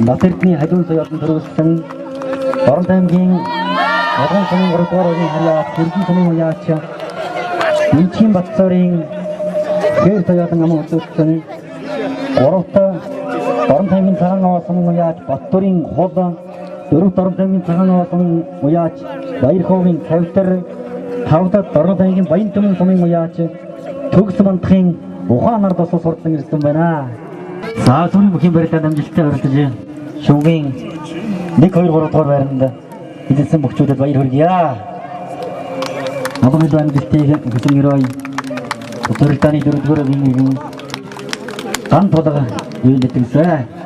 Батэрдний хажуун соёлын төрүүлсэн Дорн аймгийн болгон сумын 3-р орны харьяат Тэргийн сумын маяач Инчин Батцорын хэр соёлын аман үзүүлсэн 3-т Дорн аймгийн цагаан аваа сумын маяач Баттурын хол 4 Дорн аймгийн цагаан аваа сумын маяач Баярховын Тавтар 5-д Дорн аймгийн Баян түмэн сумын маяач Төгс мандахын Ухаан нард бас сурдан ирсэн байна. За түрийн бүхийн барилдаанд амжилттай оролцож шүүгийн 1 2 3 дугаар байранд эзэлсэн бүгчүүдэд баяр хүргье. Намайг амжилтыг хүсэн өрөөй. Төрөлтөний 4-р вингийн ган толго юу нэгтгсэн.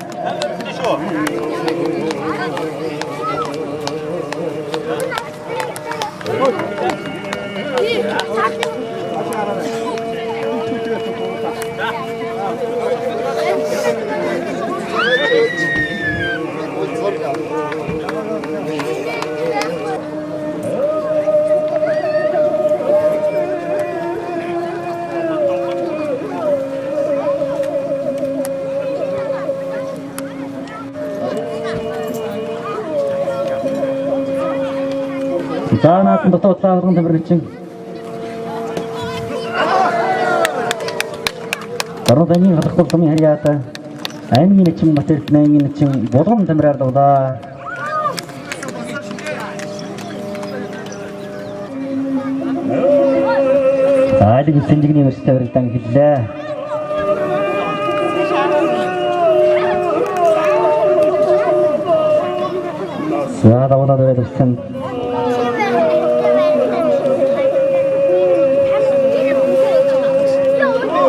За наасан дотоод цаахан тэмрэлчин. Дорнодын хатгах сумын харьяата аймгийн нэгэн материал аймгийн нэгэн болгон тэмрээр дуулаа. Айлг сэнжигний өрсөлдөөр хэлдэг хэллээ. За даваад өгсөн.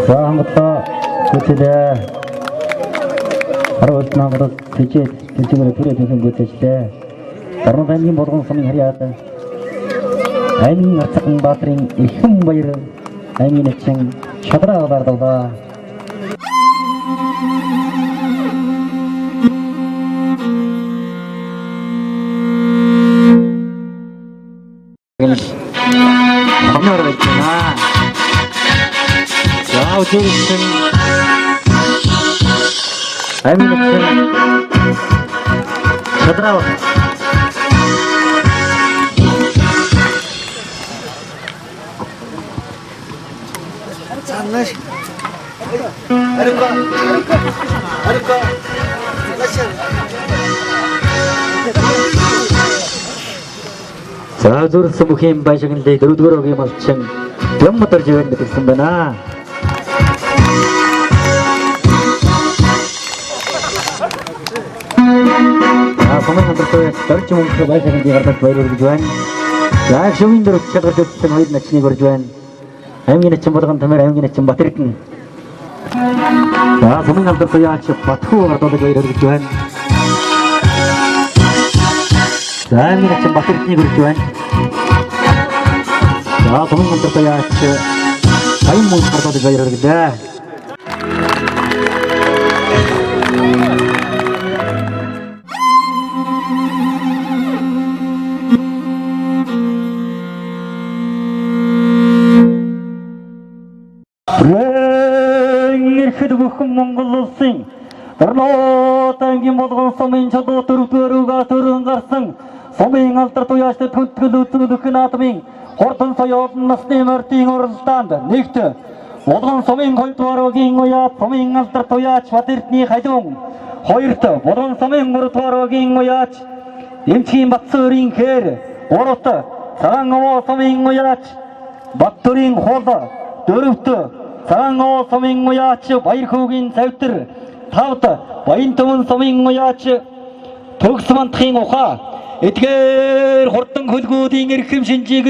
За хамтдаа хөтлөө. Хараад намайг тэжээгээр түрээд өгсөн гүйцэжлээ. Дорнодын болгон сумын харьяата аймгийн Арцхан Баатрын Ихэн баяр аймгийн нэгэн чадраа бардуулаа. Хамаар байна. Яа үгүй аймгийн нэгэн чадраа 장난이 아르까 За зүрх бүхэн баяжгалыг дөрөвдүгээр өгийн малчин Бяммотор живэнд гэсэн байна. Сумын хамтлагч дөрж мөнгө баяжгалыг гаргаж баярлаж гэж байна. За шүмийн дөрөв чадвар дэвсэн хоёр начныг урьж байна. аймгийн нэгэн болгон тамир аймгийн нэгэн Батэрдэн. За сумын хамтлагч яач Батхуу гардуулаг баяр хүргэж байна. За аймгийн нэгэн Батэрднийг хүргэж байна. За сумын хамтлагч яач Баян мөн гардуулаг баяр хүргэлээ. Эрхэд бүхэн Монгол улсын Дорнод аймгийн болгон сумын чадвар дөрөвдүгээр төрөн гарсан сумын алдар туяаштай түнтгэл үзүүлэх наадмын хурдан соёолн насны мордын уралдаанд нэгт болгон сумын 2 дугаар өгийн уяад сумын алдар туяач Батэрдний халиун хоёрт болгон сумын 3 дугаар өгийн уяач Эмчгийн Батцөөрийн хээр гуравт цагаан овоо сумын уяач Баттөрийн хол дөрөвт цагаан овоо сумын уяач Баярхүүгийн цавтар тавт Баянтөвөн сумын уяач Төгс мантахын ухаа эдгээр хурдан хөлгүүдийн эрхэм шинжийг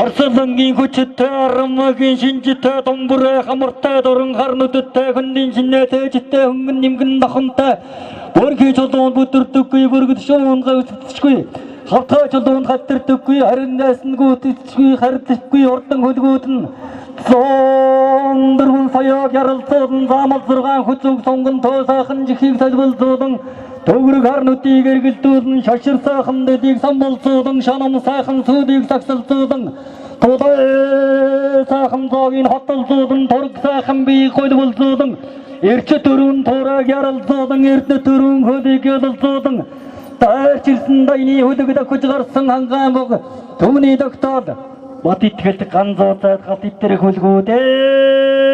Орслонгийн хүчтэй армагийн шинжтэй домбурэ хамартай дуран хар нүдтэй хөндийн шинэтэй життэй хөнгөн нимгэн нохонтой бүрхий чулуун бүдэрдэггүй бүргэд шуунгаа үсчихгүй хавтгай чулуунд хаттэрдэггүй харин найсангүү үсчихгүй харьцахгүй хурдан хөлгүүд нь Сондоргон соёог ярилцсан замал 6 хүчиг сонгон тоосаахан жихийг солболцуулан төгрөг харнуудыг эргэлдүүлэн шашир сайхан дэдийг самболцуулан шанам сайхан сүдийг сагсалцуулан тулай сайхан зоогийн хотолцуулан тург сайхан бие голболцуулан эрч төрүн туураг ярилцуулан эрдэнэ төрүн хөлийг ялцуулан таарчилсан дайны хөдөг дохиж гарсан хангаан бог төмний доктор Бат итгэлт ганзууцаад гат итэрэх хөлгүүдээ.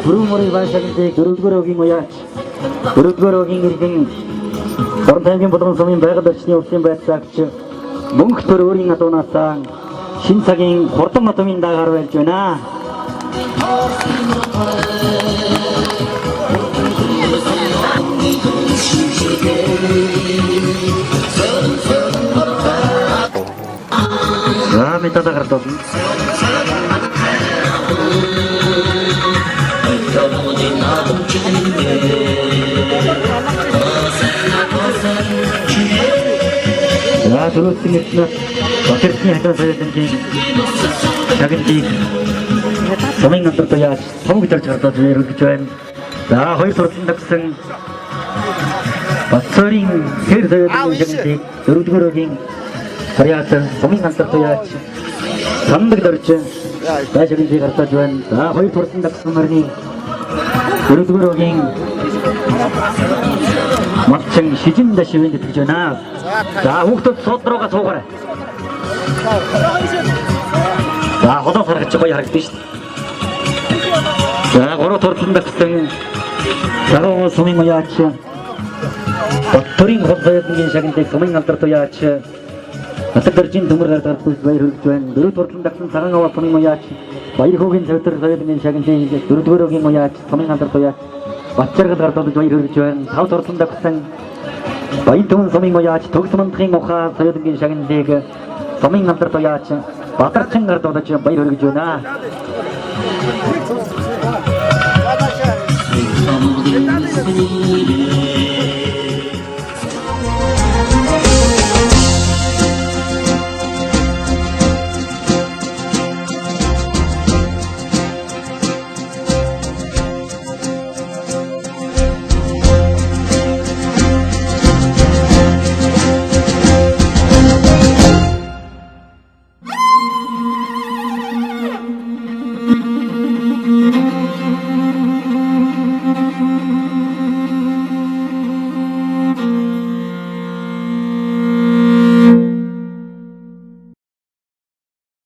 Бүрүүмөрийг баясгалыг дөрөвдүгээр өгийн уяач дөрөвдүгээр өгийн иргэн Дорнодын болгон сумын байгаль орчны улсын байцаагч мөнгө төр өөрийн адуунаасаа шин цагийн хурдан отомын дагаар байлж байна. За метада гардуулна. За түрүүсийн эцнээс Батэрдний хатан соёлын шагналыг Сумын гандар туяач томог зарж гардаж өргөж байна. За хоёр сурсан тагсан Батцорын хэр зөөлөн шагныг дөрөвдүгээр өгийн харьяатан сумын гандар туяач самдаг дөрж байшгийн зэг гардаж байна. За хоёр сурсан тагсан нарны дөрөвдүгээр өгийн матчин шижин дэшвэнд итгэж байна. За хүүхдүүд суудруугаа суугаарай. За ходоо харагч гоё харагдаж шүү. За гурав турсан тагсан Сароо сумын маяач Батторын холбоогийн шагныг сумын гандар туяач Атаг дөржин төмөр гардаг баяр хүргэж байна. Дөрөв турсан тагсан цагаан аваа сумын маяач Баяр хүүгийн цавтар соёлын шагныг дөрөвдүгээр өгийн маяач сумын гандар туяач Батчаргад гардаж баяр хүргэж байна. Тав турсан тагсан Баян түмэн сумын маяач төгс мандахын ухаан соёлын шагныг сумын гандар туяач Батарчин гардаж баяр хүргэж байна. Thank you.